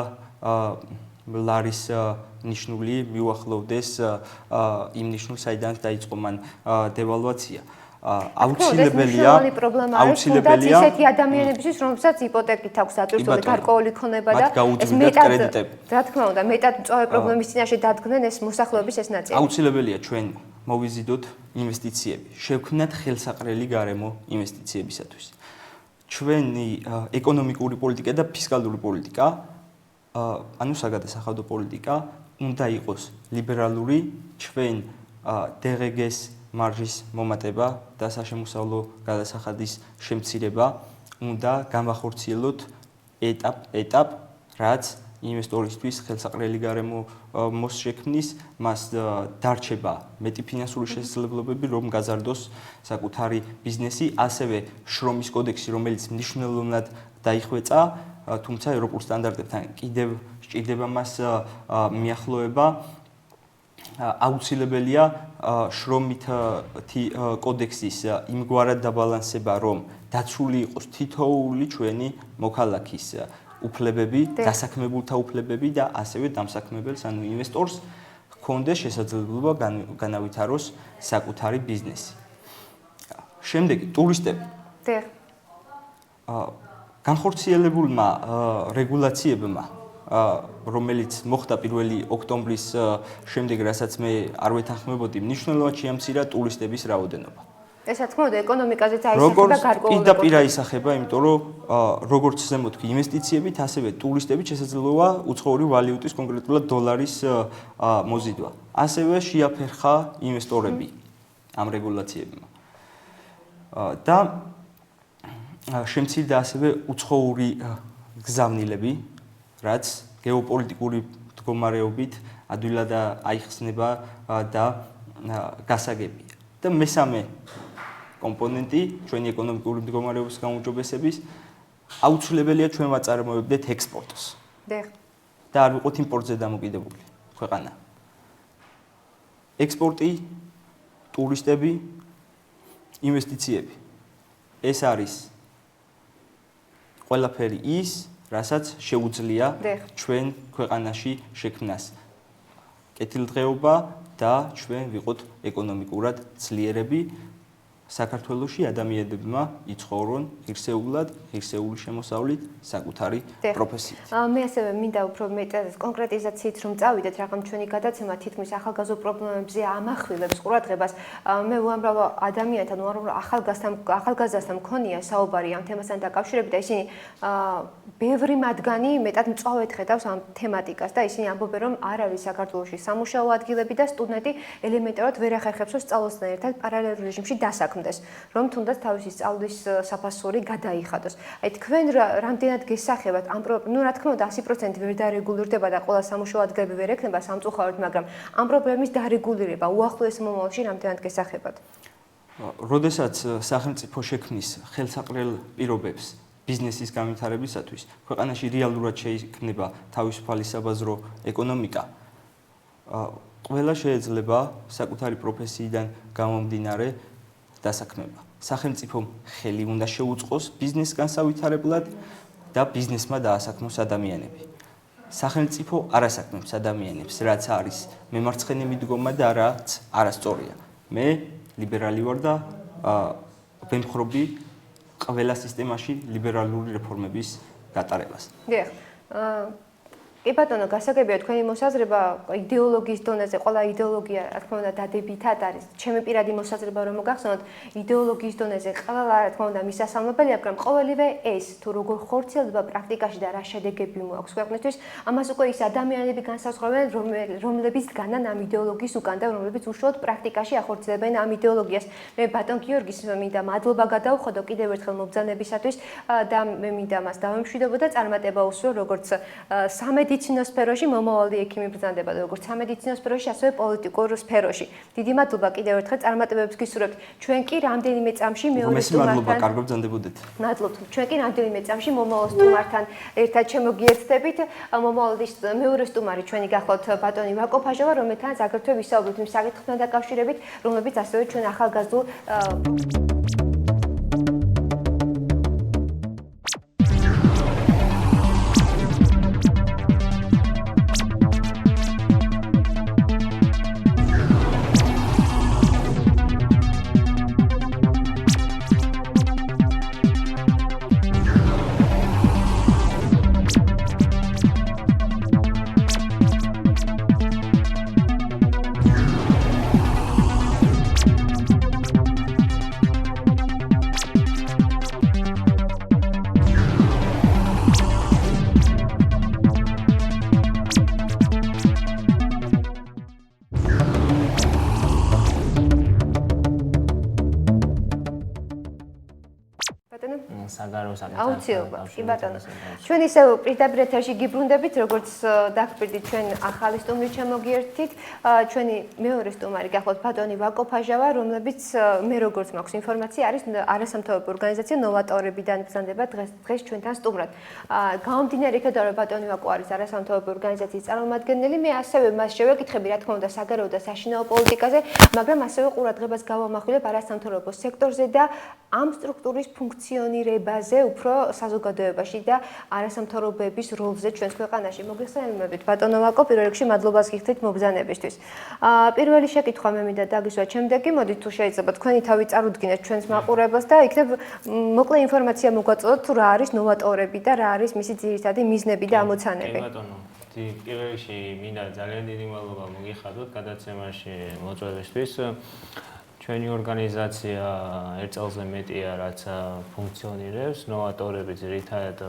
ლარის ნიშნული მიუახლოვდეს იმ ნიშნულს, საიდანაც დაიწყო მან დევალვაცია. აუცილებელია ისეთი ადამიანებისთვის, რომლებსაც იპოტეკით აქვს დაწესებული გარკვეული ქონება და ეს მეტად, რა თქმა უნდა, მეტად მწვავე პრობლემის წინაშე დადგნენ ეს მოსახლეობის ეს ნაწილი. აუცილებელია ჩვენ მოვიზიდოთ ინვესტიციები, შევქმნათ ხელსაყრელი გარემო ინვესტიციებისათვის. ჩვენი ეკონომიკური პოლიტიკა და ფისკალური პოლიტიკა, ანუ საგადასახადო პოლიტიკა უნდა იყოს ლიბერალური, ჩვენ DGG-ს მარჟის მომატება და საშემოსავლო გადასახადის შემცირება უნდა გამახორციელოთ ეტაპ, რაც ინვესტორისთვის ხელსაყრელი გარემო მოსშექმნის, მას დარჩება მეტი ფინანსური შესაძლებლობები, რომ გაზარდოს საკუთარი ბიზნესი, ასევე შრომის კოდექსი, რომელიც მნიშვნელოვნად დაიხვეწა, თუმცა ევროპულ სტანდარტებთან კიდევ სჭირდება მას მიახლოება. აუცილებელია შრომითი კოდექსის იმგვარად დაბალანსება, რომ დაცული იყოს თითოეული ჩვენი მოქალაქის უფლებები, დასაქმებულთა უფლებები და ასევე დამსაქმებელს, ანუ ინვესტორს ჰქონდეს შესაძლებლობა განავითაროს საკუთარი ბიზნესი. შემდეგი ტურისტები. განხორციელებულმა რეგულაციებმა, რომელიც მოხდა 1 ოქტომბრის შემდეგ, რასაც მე არ ვეთანხმებოდი, მნიშვნელოვნად შეამცირა ტურისტების რაოდენობა. ეს რა თქმა უნდა ეკონომიკაზეც აისახება გარკვეული. პირდაპირ აისახება, იმიტომ რომ როგორც ზემოთქი ინვესტიციებით, ასევე ტურისტებით შესაძლოა უცხოური ვალიუტის, კონკრეტულად დოლარის მოზიდვა. ასევე შეაფერხა ინვესტორები ამ რეგულაციებმა. და შემცირდა ასევე უცხოური გზავნილები, რაც გეოპოლიტიკური მდგომარეობით ადვილად აიხსნება და გასაგებია. და მესამე კომპონენტი ჩვენი ეკონომიკური მდგომარეობის გაუმჯობესების აუცილებელია ჩვენ ვაწარმოებდეთ ექსპორტს. და და არ ვიყოთ იმპორტზე დამოკიდებული ქვეყანა. ექსპორტი, ტურისტები, ინვესტიციები. ეს არის ყველაფერი ის, რასაც შეუძლია ჩვენ ქვეყანაში შექმნას. კეთილდღეობა და ჩვენ ვიყოთ ეკონომიკურად ძლიერები. საქართველოში ადამიანებმა იცხოვრონ ღირსეულად, ღირსეული შემოსავლით, საკუთარი პროფესიით. მე ასევე მინდა უფრო მეტად კონკრეტიზაციით რომ წავიდეთ, რადგან ჩვენი გადაცემა თითქმის ახალგაზრდა პრობლემებზე ამახვილებს ყურადღებას. მე უამრავ ადამიანთან, უამრავ ახალგაზრდასთან მქონია საუბარი ამ თემასთან დაკავშირებით და ისინი ბევრი მათგანი მეტად მწვავედ ხედავს ამ თემატიკას და ისინი ამბობენ, რომ არ არის საქართველოში სამუშაო ადგილები და სტუდენტი ელემენტარულად ვერ ახერხებს, რომ სწავლასთან ერთად პარალელურ რეჟიმში დასაქმდეს, რომ თუნდაც თავისი სწავლის საფასური გადაიხადოს. აი თქვენ რამდენად გესახებათ ამ პრობლემას? რა თქმა უნდა 100% ვერ დარეგულირდება და ყველა სამუშაო ადგილები ვერ ექნება სამწუხაროდ, მაგრამ ამ პრობლემის დარეგულირება უახლოეს მომავალში რამდენად გესახებათ? როდესაც სახელმწიფო შექმნის ხელსაყრელ პირობებს ბიზნესის განვითარებისათვის, ქვეყანაში რეალურად შეიქმნება თავისუფალი საბაზრო ეკონომიკა, ყველა შეიძლება საკუთარი პროფესიიდან გამომდინარე დასაქმება. სახელმწიფომ ხელი უნდა შეუწყოს ბიზნესს განსავითარებლად და ბიზნესმა დაასაქმოს ადამიანები. სახელმწიფო არ ასაქმებს ადამიანებს, რაც არის მემარცხენე მიდგომა და რაც არასწორია. მე ლიბერალი ვარ და ვემხრობი ყველა სისტემაში ლიბერალური რეფორმების გატარებას. დიახ. კი ბატონო, გასაგებია თქვენი მოსაზრება იდეოლოგიის დონეზე, ყველა იდეოლოგია, რა თქმა უნდა, დადებითად არის. ჩემი პირადი მოსაზრება რომ მოგახსენოთ, იდეოლოგიის დონეზე ყველა, რა თქმა უნდა, მისასალმებელი, მაგრამ ყოველივე ეს თუ როგორ ხორციელდება პრაქტიკაში და რა შედეგები მოაქვს ქვეყნისთვის, ამას უკვე ის ადამიანები განსაზღვრავენ, რომლებიც დგანან ამ იდეოლოგიის უკან და რომლებიც უშუალოდ პრაქტიკაში ახორციელებენ ამ იდეოლოგიას. მე ბატონ გიორგის მინდა მადლობა გადავხადო კიდევ ერთხელ მობრძანებისათვის და მე მინდა მას დავემშვიდობო და წარმატება უსვრო როგორც სამედიცინო სფეროში მომავალი ექიმი ბრძანდება და როგორც სამედიცინო სფეროში, ასევე პოლიტიკურ სფეროში. დიდი მადლობა კიდევ ერთხელ წარმატებებს გისურვებთ. ჩვენ კი რამდენიმე წამში მეორე სტუმართან მადლობა, კარგად ბრძანდებოდეთ. მადლობთ. ჩვენ კი რამდენიმე წამში მომავალ სტუმართან ერთად შემოგიერთდებით. მომავალი მეორე სტუმარი ჩვენი გახლავთ ბატონი ვაკო ფაჟავა, რომელთანაც აგრეთვე ვისაუბრებთ იმ საკითხთან დაკავშირებით, რომლებიც ასევე ჩვენ ახალგაზრდულ აუცილებლად, კი ბატონო. ჩვენ ისევ პირდაპირ ეთერში გიბრუნდებით, როგორც დაგპირდით ჩვენ ახალი სტუმრით შემოგიერთით. ჩვენი მეორე სტუმარი გახლავთ ბატონი ვაკო ფაჟავა, რომლებიც მე როგორც მაქვს ინფორმაცია, არის არასამთავრობო ორგანიზაცია ნოვატორებიდან ბრძანდება დღეს ჩვენთან სტუმრად. გამომდინარე იქედან, რომ ბატონი ვაკო არის არასამთავრობო ორგანიზაციის წარმომადგენელი, მე ასევე მას შევეკითხები, რა თქმა უნდა, საგარეო და საშინაო პოლიტიკაზე, მაგრამ ასევე ყურადღებას გავამახვილებ არასამთავრობო სექტორზე და ამ სტრუქტურის ფუნქციონირებაზე უფრო საზოგადოებაში და არასამთავრობოების როლზე ჩვენს ქვეყანაში. მოგესალმებით ბატონო ვაკო, პირველ რიგში მადლობას გიხდით მობრძანებისთვის. პირველი შეკითხვა მე მინდა დაგისვათ, შემდეგი მოდით თუ შეიძლება თქვენი თავი წარუდგინეთ ჩვენს მაყურებელს და იქნებ მოკლე ინფორმაცია მოგვაწოდოთ თუ რა არის ნოვატორები და რა არის მისი ძირითადი მიზნები და ამოცანები. კი ბატონო, პირველ რიგში მინდა ძალიან დიდი მადლობა მოგიხადოთ გადაცემაში მოწვევისთვის. ჩვენი ორგანიზაცია ერთ წელზე მეტია რაც ფუნქციონირებს, ნოვატორები ძირითადად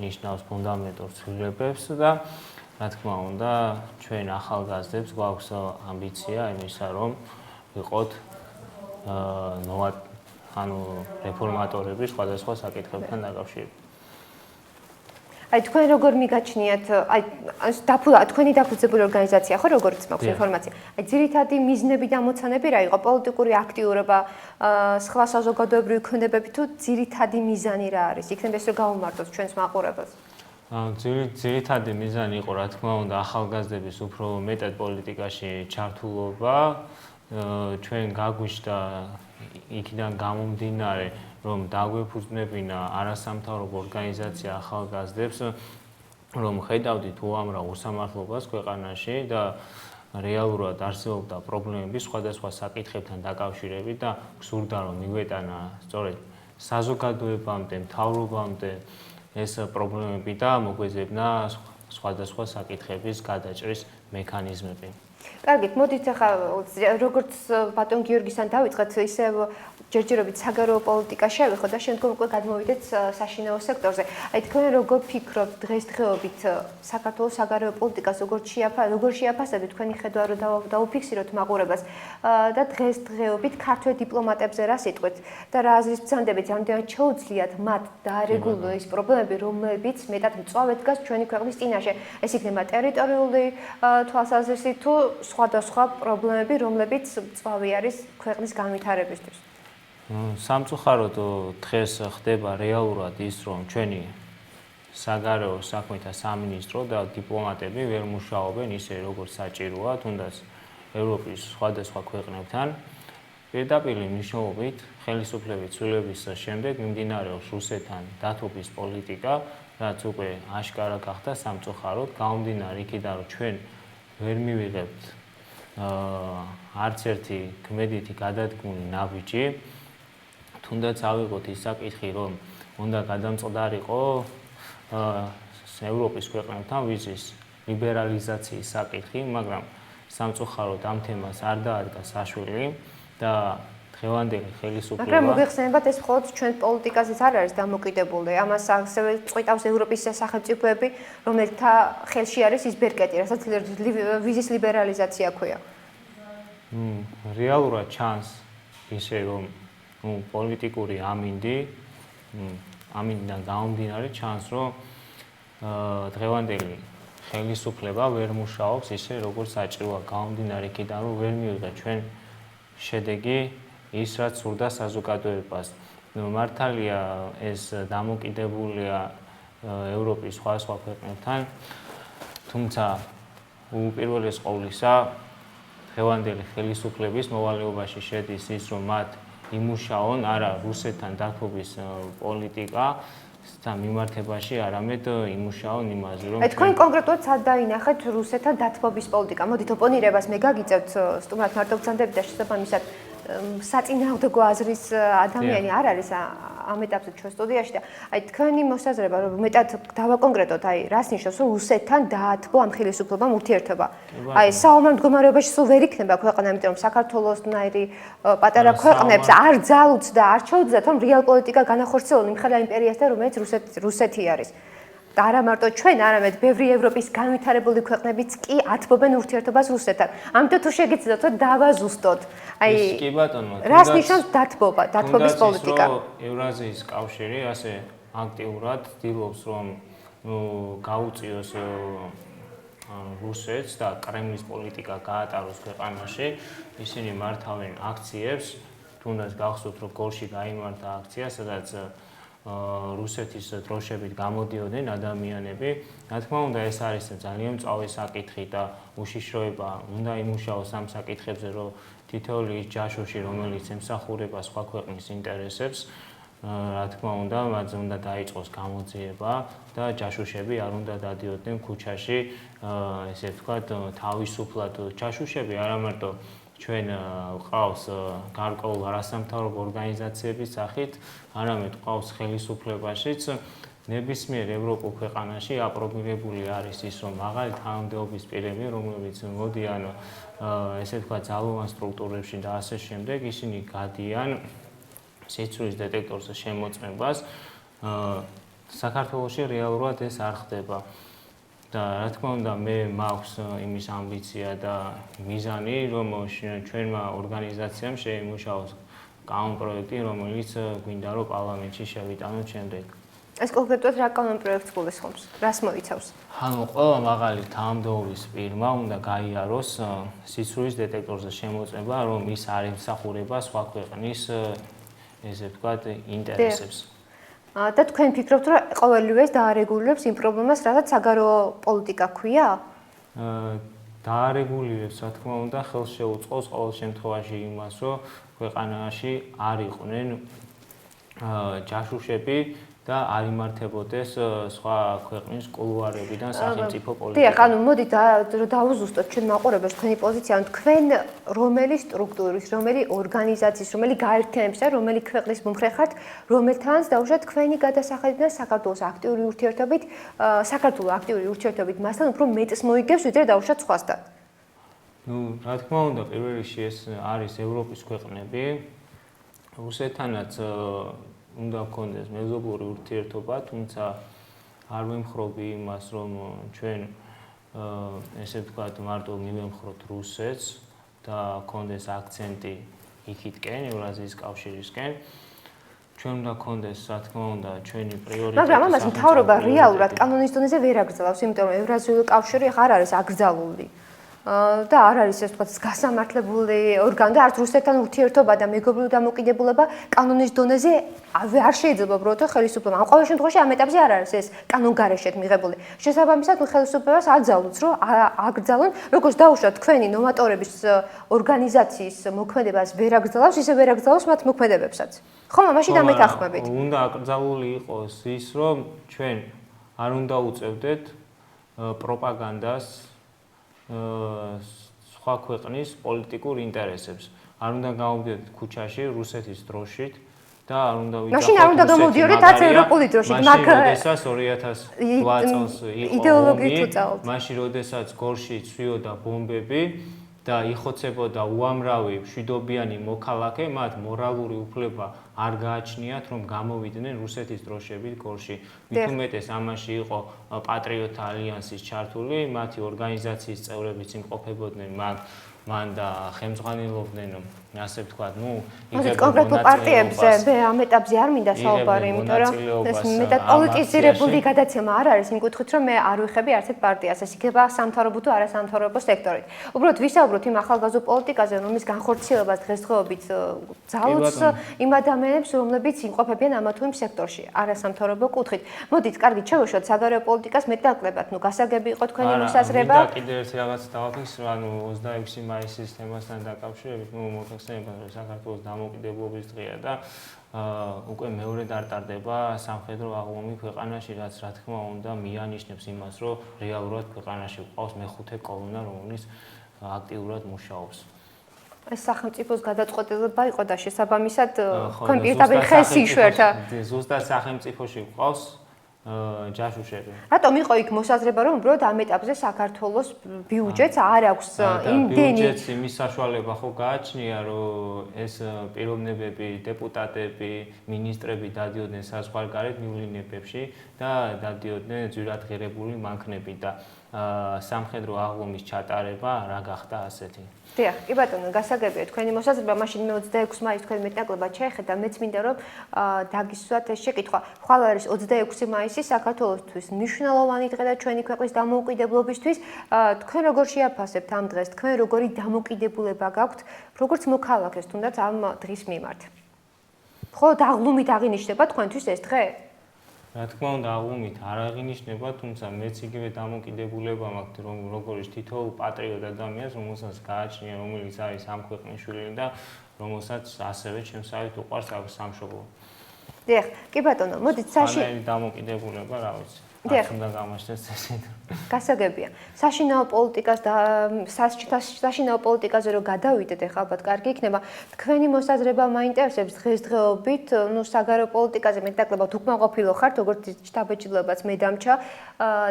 ნიშნავს ფუნდამენტურ ცვლილებებს და რა თქმა უნდა, ჩვენ ახალგაზრდებს გვაქვს ამბიცია იმისა, რომ ვიყოთ რეფორმატორები სხვადასხვა საკითხებთან დაკავშირებით. აი თქვენ როგორ მიგაჩნიათ, აი თქვენი დაფუძნებული ორგანიზაცია ხო, როგორც მაქვს ინფორმაცია. აი ძირითადი მიზნები და ამოცანები რა იყო? პოლიტიკური აქტიურობა, სხვა საზოგადოებრივი ქმედებები თუ ძირითადი მიზანი რა არის? იქნებ ეს რომ გავუმარტოთ ჩვენს მაყურებელს. ძირითადი მიზანი იყო, რა თქმა უნდა, ახალგაზრდების უფრო მეტად პოლიტიკაში ჩართულობა. ჩვენ გაგვიჩნდა იქიდან გამომდინარე, რომ დაგვეფუძნებინა არასამთავრობო ორგანიზაცია ახალგაზრდებს, რომ ხედავდით უამრავ უსამართლობას ქვეყანაში და რეალურად არსებობდა პრობლემები სხვადასხვა საკითხებთან დაკავშირებით და გსურდა რომ მიგვეტანა სწორედ საზოგადოებამდე, მთავრობამდე ეს პრობლემები და მოგვეძებნა სხვადასხვა საკითხების გადაჭრის მექანიზმები. კარგით, მოდით ახლა როგორც ბატონ გიორგისთან დავიწყეთ, ისევ ჯერჯერობით საგარეო პოლიტიკაში ავიხოთ და შემდგომ უკვე გადმოვიდეთ საშინაო სექტორზე. აი თქვენ როგორ ფიქრობთ დღესდღეობით საქართველოს საგარეო პოლიტიკას როგორ შეაფასებთ თქვენი ხედვა რომ დაუფიქსიროთ მაყურებას და დღესდღეობით ქართველ დიპლომატებზე რა სიტყვით და რა აზრის ბრძანდებით ამდენად შეუძლიათ მათ დაარეგულოს ის პრობლემები, რომლებიც მეტად მწვავედ დგას ჩვენი ქვეყნის წინაშე. ეს იქნება ტერიტორიული თვალსაზრისით თუ სხვადასხვა პრობლემები, რომლებიც მწვავე არის ქვეყნის განვითარებისთვის. სამწუხაროდ დღეს ხდება რეალურად ის, რომ ჩვენი საგარეო საქმეთა სამინისტრო და დიპლომატები ვერ მუშაობენ ისე, როგორც საჭიროა, თუნდაც ევროპის სხვადასხვა ქვეყნებთან. პირდაპირ მნიშვნელობით ხელისუფლების ცვლილების შემდეგ მიმდინარეობს რუსეთთან დათბობის პოლიტიკა, რაც უკვე აშკარა გახდა სამწუხაროდ, გამომდინარე იქიდან, რომ ჩვენ ვერ მივიღებთ არც ერთი გმედითი გადადგმული ნაბიჯი. თუნდაც ავიღოთ ის საკითხი, რომ უნდა გადამწყდარიყო ევროპის ქვეყნებთან ვიზის ლიბერალიზაციის საკითხი, მაგრამ სამწუხაროდ ამ თემას არ დაადგა საშვილი და დღევანდელი ხელისუფლება. მაგრამ მოიხსენებათ ეს მხოლოდ ჩვენ პოლიტიკაზეც არ არის დამოკიდებული. ამას ასევე წვითავს ევროპის სახელმწიფოები, რომელთა ხელში არის ის ბერკეტი, რასაც ვიზის ლიბერალიზაცია ქვია. რეალურად ჩანს ისე, რომ პოლიტიკური ამინდიდან გამომდინარე ჩანს, რომ დღევანდელი ხელისუფლება ვერ მუშაობს ისე, როგორც საჭიროა, გამომდინარე იქიდან, რომ ვერ მივიღეთ ჩვენ შედეგი ის, რაც სურდა საზოგადოებას. მართალია ეს დამოკიდებულია ევროპის სხვადასხვა ქვეყნებთან, თუმცა უპირველეს ყოვლისა დღევანდელი ხელისუფლების მოვალეობაში შედის ის, რომ მათ იმუშაონ არა რუსეთთან დათბობის პოლიტიკა და მიმართებაში, არამედ იმუშაონ იმაზე, რომ თქვენ კონკრეტულად სად დაინახეთ რუსეთთან დათბობის პოლიტიკა? მოდით ოპონირებას მე გაგიწევთ სტუმრად მარტო ბრძანდებით და შესაბამისად საწინააღმდეგო აზრის ადამიანი არ არის ამ ეტაპზე ჩვენ სტუდიაში და აი თქვენი მოსაზრება რომ მეტად დავაკონკრეტოთ აი რას ნიშნავს რომ რუსეთთან დაათბო ამ ხელისუფლებამ ურთიერთობა აი საომარ მდგომარეობაში სულ ვერ იქნება ქვეყანა იმიტომ რომ საქართველოსნაირი პატარა ქვეყნებს არ ძალუც და არ ჩაუძლიათ რომ რეალ პოლიტიკა განახორციელონ იმ ხელა იმპერიასთან რომელიც რუსეთი არის და არა მარტო ჩვენ, არამედ ბევრი ევროპის განვითარებული ქვეყნებიც კი ათბობენ ურთიერთობას რუსეთთან. ამიტომ თუ შეგიძლიათ დავაზუსტოთ. აი კი ბატონო, რას ნიშნავს დათბობა, დათბობის პოლიტიკა? ევრაზიის კავშირი ასე აქტიურად ცდილობს რომ გაუწიოს რუსეთს და კრემლის პოლიტიკა გაატაროს ქვეყანაში. ისინი მართავენ აქციებს, თუნდაც გახსოვთ რომ გორში გაიმართა აქცია, სადაც რუსეთის დროშებით გამოდიოდნენ ადამიანები. რა თქმა უნდა, ეს არის ძალიან მწვავე საკითხი და უშიშროება უნდა იმუშაოს ამ საკითხებზე, რომ თითოეული ის ჯაშუში, რომელიც ემსახურება სხვა ქვეყნის ინტერესებს, რა თქმა უნდა, მათ უნდა დაიწყოს გამოძიება და ჯაშუშები არ უნდა დადიოდნენ ქუჩაში, ესე ვთქვათ, თავისუფლად ჯაშუშები არა მარტო ჩვენ ყავს გარკვეულ არასამთავრობო ორგანიზაციების სახით, არამედ ყავს ხელისუფლებაშიც ნებისმიერ ევროპულ ქვეყანაში აპრობირებული არის ის, რომ მაღალი თანამდებობის პირები, რომლებიც მოდიან ესე ვთქვათ ძალოვან სტრუქტურებში და ასე შემდეგ, ისინი გადიან სიცოცხლის დეტექტორზე შემოწმებას. საქართველოში რეალურად ეს არ ხდება. და რა თქმა უნდა მე მაქვს იმის ამბიცია და მიზანი რომ ჩვენმა ორგანიზაციამ შეიმუშაოს კანონპროექტი რომელიც გვინდა რომ პარლამენტში შევიტანოთ შემდეგ. ეს კონკრეტულად რა კანონპროექტს გულისხმობს? რას მოიცავს? ანუ ყველა მაღალი თანამდებობის პირმა უნდა გაიაროს სიცოცხლის დეტექტორზე შემოწმება რომ ის არ ემსახურება სხვა ქვეყნის ესე ვთქვათ ინტერესებს. და თქვენ ფიქრობთ, რომ ყოველივე ეს დაარეგულირებს იმ პრობლემას, რადგან საგარეო პოლიტიკა ქვია? დაარეგულირებს, რა თქმა უნდა, ხელს შეუწყობს ყოველ შემთხვევაში იმას, რომ ქვეყანაში არ იყვნენ ჯაშუშები და არ იმართებოდეს სხვა ქვეყნის კულუარებიდან სახელმწიფო პოლიტიკა. დიახ, ანუ მოდით დავუზუსტოთ ჩვენ მაყურებელს თქვენი პოზიცია, ანუ თქვენ რომელი სტრუქტურის, რომელი ორგანიზაციის, რომელი გაერთიანების და რომელი ქვეყნის მომხრე ხართ, რომელთანაც დაუშვათ თქვენი გადასახედიდან საქართველოს აქტიური ურთიერთობით, საქართველოს აქტიური ურთიერთობით მასთან უფრო მეტს მოიგებს, ვიდრე დაუშვათ სხვასთან. ნუ, რა თქმა უნდა, პირველ რიგში ეს არის ევროპის ქვეყნები. რუსეთთანაც უნდა გქონდეს მეზობლური ურთიერთობა, თუმცა არ ვემხრობი იმას, რომ ჩვენ ესე ვთქვათ, მარტო მივემხროთ რუსეთს და გქონდეს აქცენტი იქითკენ, ევრაზიის კავშირისკენ. ჩვენ უნდა გქონდეს, რა თქმა უნდა, ჩვენი პრიორიტეტი. მაგრამ ამას მთავრობა რეალურად კანონის დონეზე ვერ აგრძელავს, იმიტომ რომ ევრაზიული კავშირი არ არის აკრძალული. და არ არის ეს ვთქვათ გასამართლებული ორგანო და არც რუსეთთან ურთიერთობა და მეგობრული დამოკიდებულება კანონის დონეზე არ შეიძლება უბრალოდ ხელისუფლება. ამ ყოველ შემთხვევაში ამ ეტაპზე არ არის ეს კანონგარეშეთ მიღებული. შესაბამისად ხელისუფლებას აძალოთ, რომ აკრძალონ, როგორც დაუშვათ თქვენი ნოვატორების ორგანიზაციის მოქმედებას ვერ აკრძალავს, ისე ვერ აკრძალავს მათ მოქმედებებსაც. ხომ, მაშინ დამეთანხმებით. უნდა აკრძალული იყოს ის, რომ ჩვენ არ უნდა უწევდეთ პროპაგანდას სხვა ქვეყნის პოლიტიკურ ინტერესებს. არ უნდა გამოვიდეთ ქუჩაში რუსეთის დროშით და არ უნდა ვიძახოთ. მაშინ არ უნდა გამოდიოდეთ არც ევროპული დროშით, მაგ როდესაც 2008 წელს იყო იდეოლოგიით უწავალთ. მაშინ როდესაც გორში ცვიოდა ბომბები და იხოცებოდა უამრავი მშვიდობიანი მოქალაქე, მათ მორალური უფლება არ გააჩნიათ, რომ გამოვიდნენ რუსეთის დროშებით გორში. მით უმეტეს ამაში იყო პატრიოტთა ალიანსის ჩართული, მათი ორგანიზაციის წევრებიც იმყოფებოდნენ მან და ხელმძღვანელობდნენ, ასე ვთქვათ, იგებდნენ კონკრეტულ პარტიებზე, მე ამ ეტაპზე არ მინდა საუბარი, იმიტომ რომ ეს მეტად პოლიტიზირებული გადაცემა არ არის იმ კუთხით, რომ მე არ ვიხები არც ერთ პარტიას, ეს იქნება სამთავრობო თუ არასამთავრობო სექტორით. უბრალოდ ვისაუბროთ იმ ახალგაზრდულ პოლიტიკაზე, რომლის განხორციელებას დღესდღეობით ძალუძს იმ ადამიანებს, რომლებიც იმყოფებიან ამა თუ იმ სექტორში, არასამთავრობო კუთხით. მოდით, კარგით, შევეშოთ საგარეო პოლიტიკას მეტნაკლებად, გასაგები იყო თქვენი მოსაზრება. და კიდევ ერთი რაღაც დავაფიქსირო, ანუ 26 მაისის თემასთან დაკავშირებით, მოხსენებათ, რომ საქართველოს დამოუკიდებლობის დღეა და უკვე მეორედ არ ტარდება სამხედრო აღლომი ქვეყანაში, რაც რა თქმა უნდა მიანიშნებს იმას, რომ რეალურად ქვეყანაში გვყავს მეხუთე კოლონა, რომელიც აქტიურად მუშაობს. ეს სახელმწიფოს გადაწყვეტილება იყო და შესაბამისად თქვენ პირდაპირ ხელს იშვერთა. ზუსტად სახელმწიფოში გვყავს ჯაშუშები. რატომ იყო იქ მოსაზრება, რომ უბრალოდ ამ ეტაპზე საქართველოს ბიუჯეტს არ აქვს იმდენი ბიუჯეტს იმის საშუალება ხო გააჩნია, რომ ეს პიროვნებები, დეპუტატები, ministrები დადიოდნენ საზღვარგარეთ მივლინებებში და დადიოდნენ ძვირადღირებული მანქნები და სამხედრო აღლომის ჩატარება რა გახდა ასეთი. დიახ, კი ბატონო, გასაგებია თქვენი მოსაზრება, მაშინ მე 26 მაისს თქვენ მეტნაკლებად შეეხეთ და მეც მინდა რომ დაგისვათ ეს შეკითხვა. ხვალ არის 26 მაისი საქართველოსთვის მნიშვნელოვანი დღე და ჩვენი ქვეყნის დამოუკიდებლობისთვის. თქვენ როგორ შეაფასებთ ამ დღეს? თქვენ როგორი დამოუკიდებულება გაქვთ, როგორც მოქალაქეს თუნდაც ამ დღის მიმართ? ხო, დაღლუმით აღინიშნება თქვენთვის ეს დღე? რა თქმა უნდა, აღლუმით არ აღინიშნება, თუმცა მეც იგივე დამოკიდებულება მაქვს, რომ როგორც თითოეულ პატრიოტ ადამიანს, რომელსაც გააჩნია, რომელიც არის ამ ქვეყნის შვილი და რომელსაც ასევე ჩემსავით უყვარს სამშობლო. დიახ, კი ბატონო, მოდით საშინაო დამოკიდებულება, რა ვიცი. არ უნდა გამაშთეს ესე. გასაგებია. საშინაო პოლიტიკას და საშინაო პოლიტიკაზე რო გადავიდეთ, ეხლა ალბათ კარგი იქნება. თქვენი მოსაზრება მაინტერესებს დღესდღეობით, საგარეო პოლიტიკაზე მეტნაკლებად უკმაყოფილო ხართ, როგორც შტაბ-ბიჭდილებაც მე დამჩა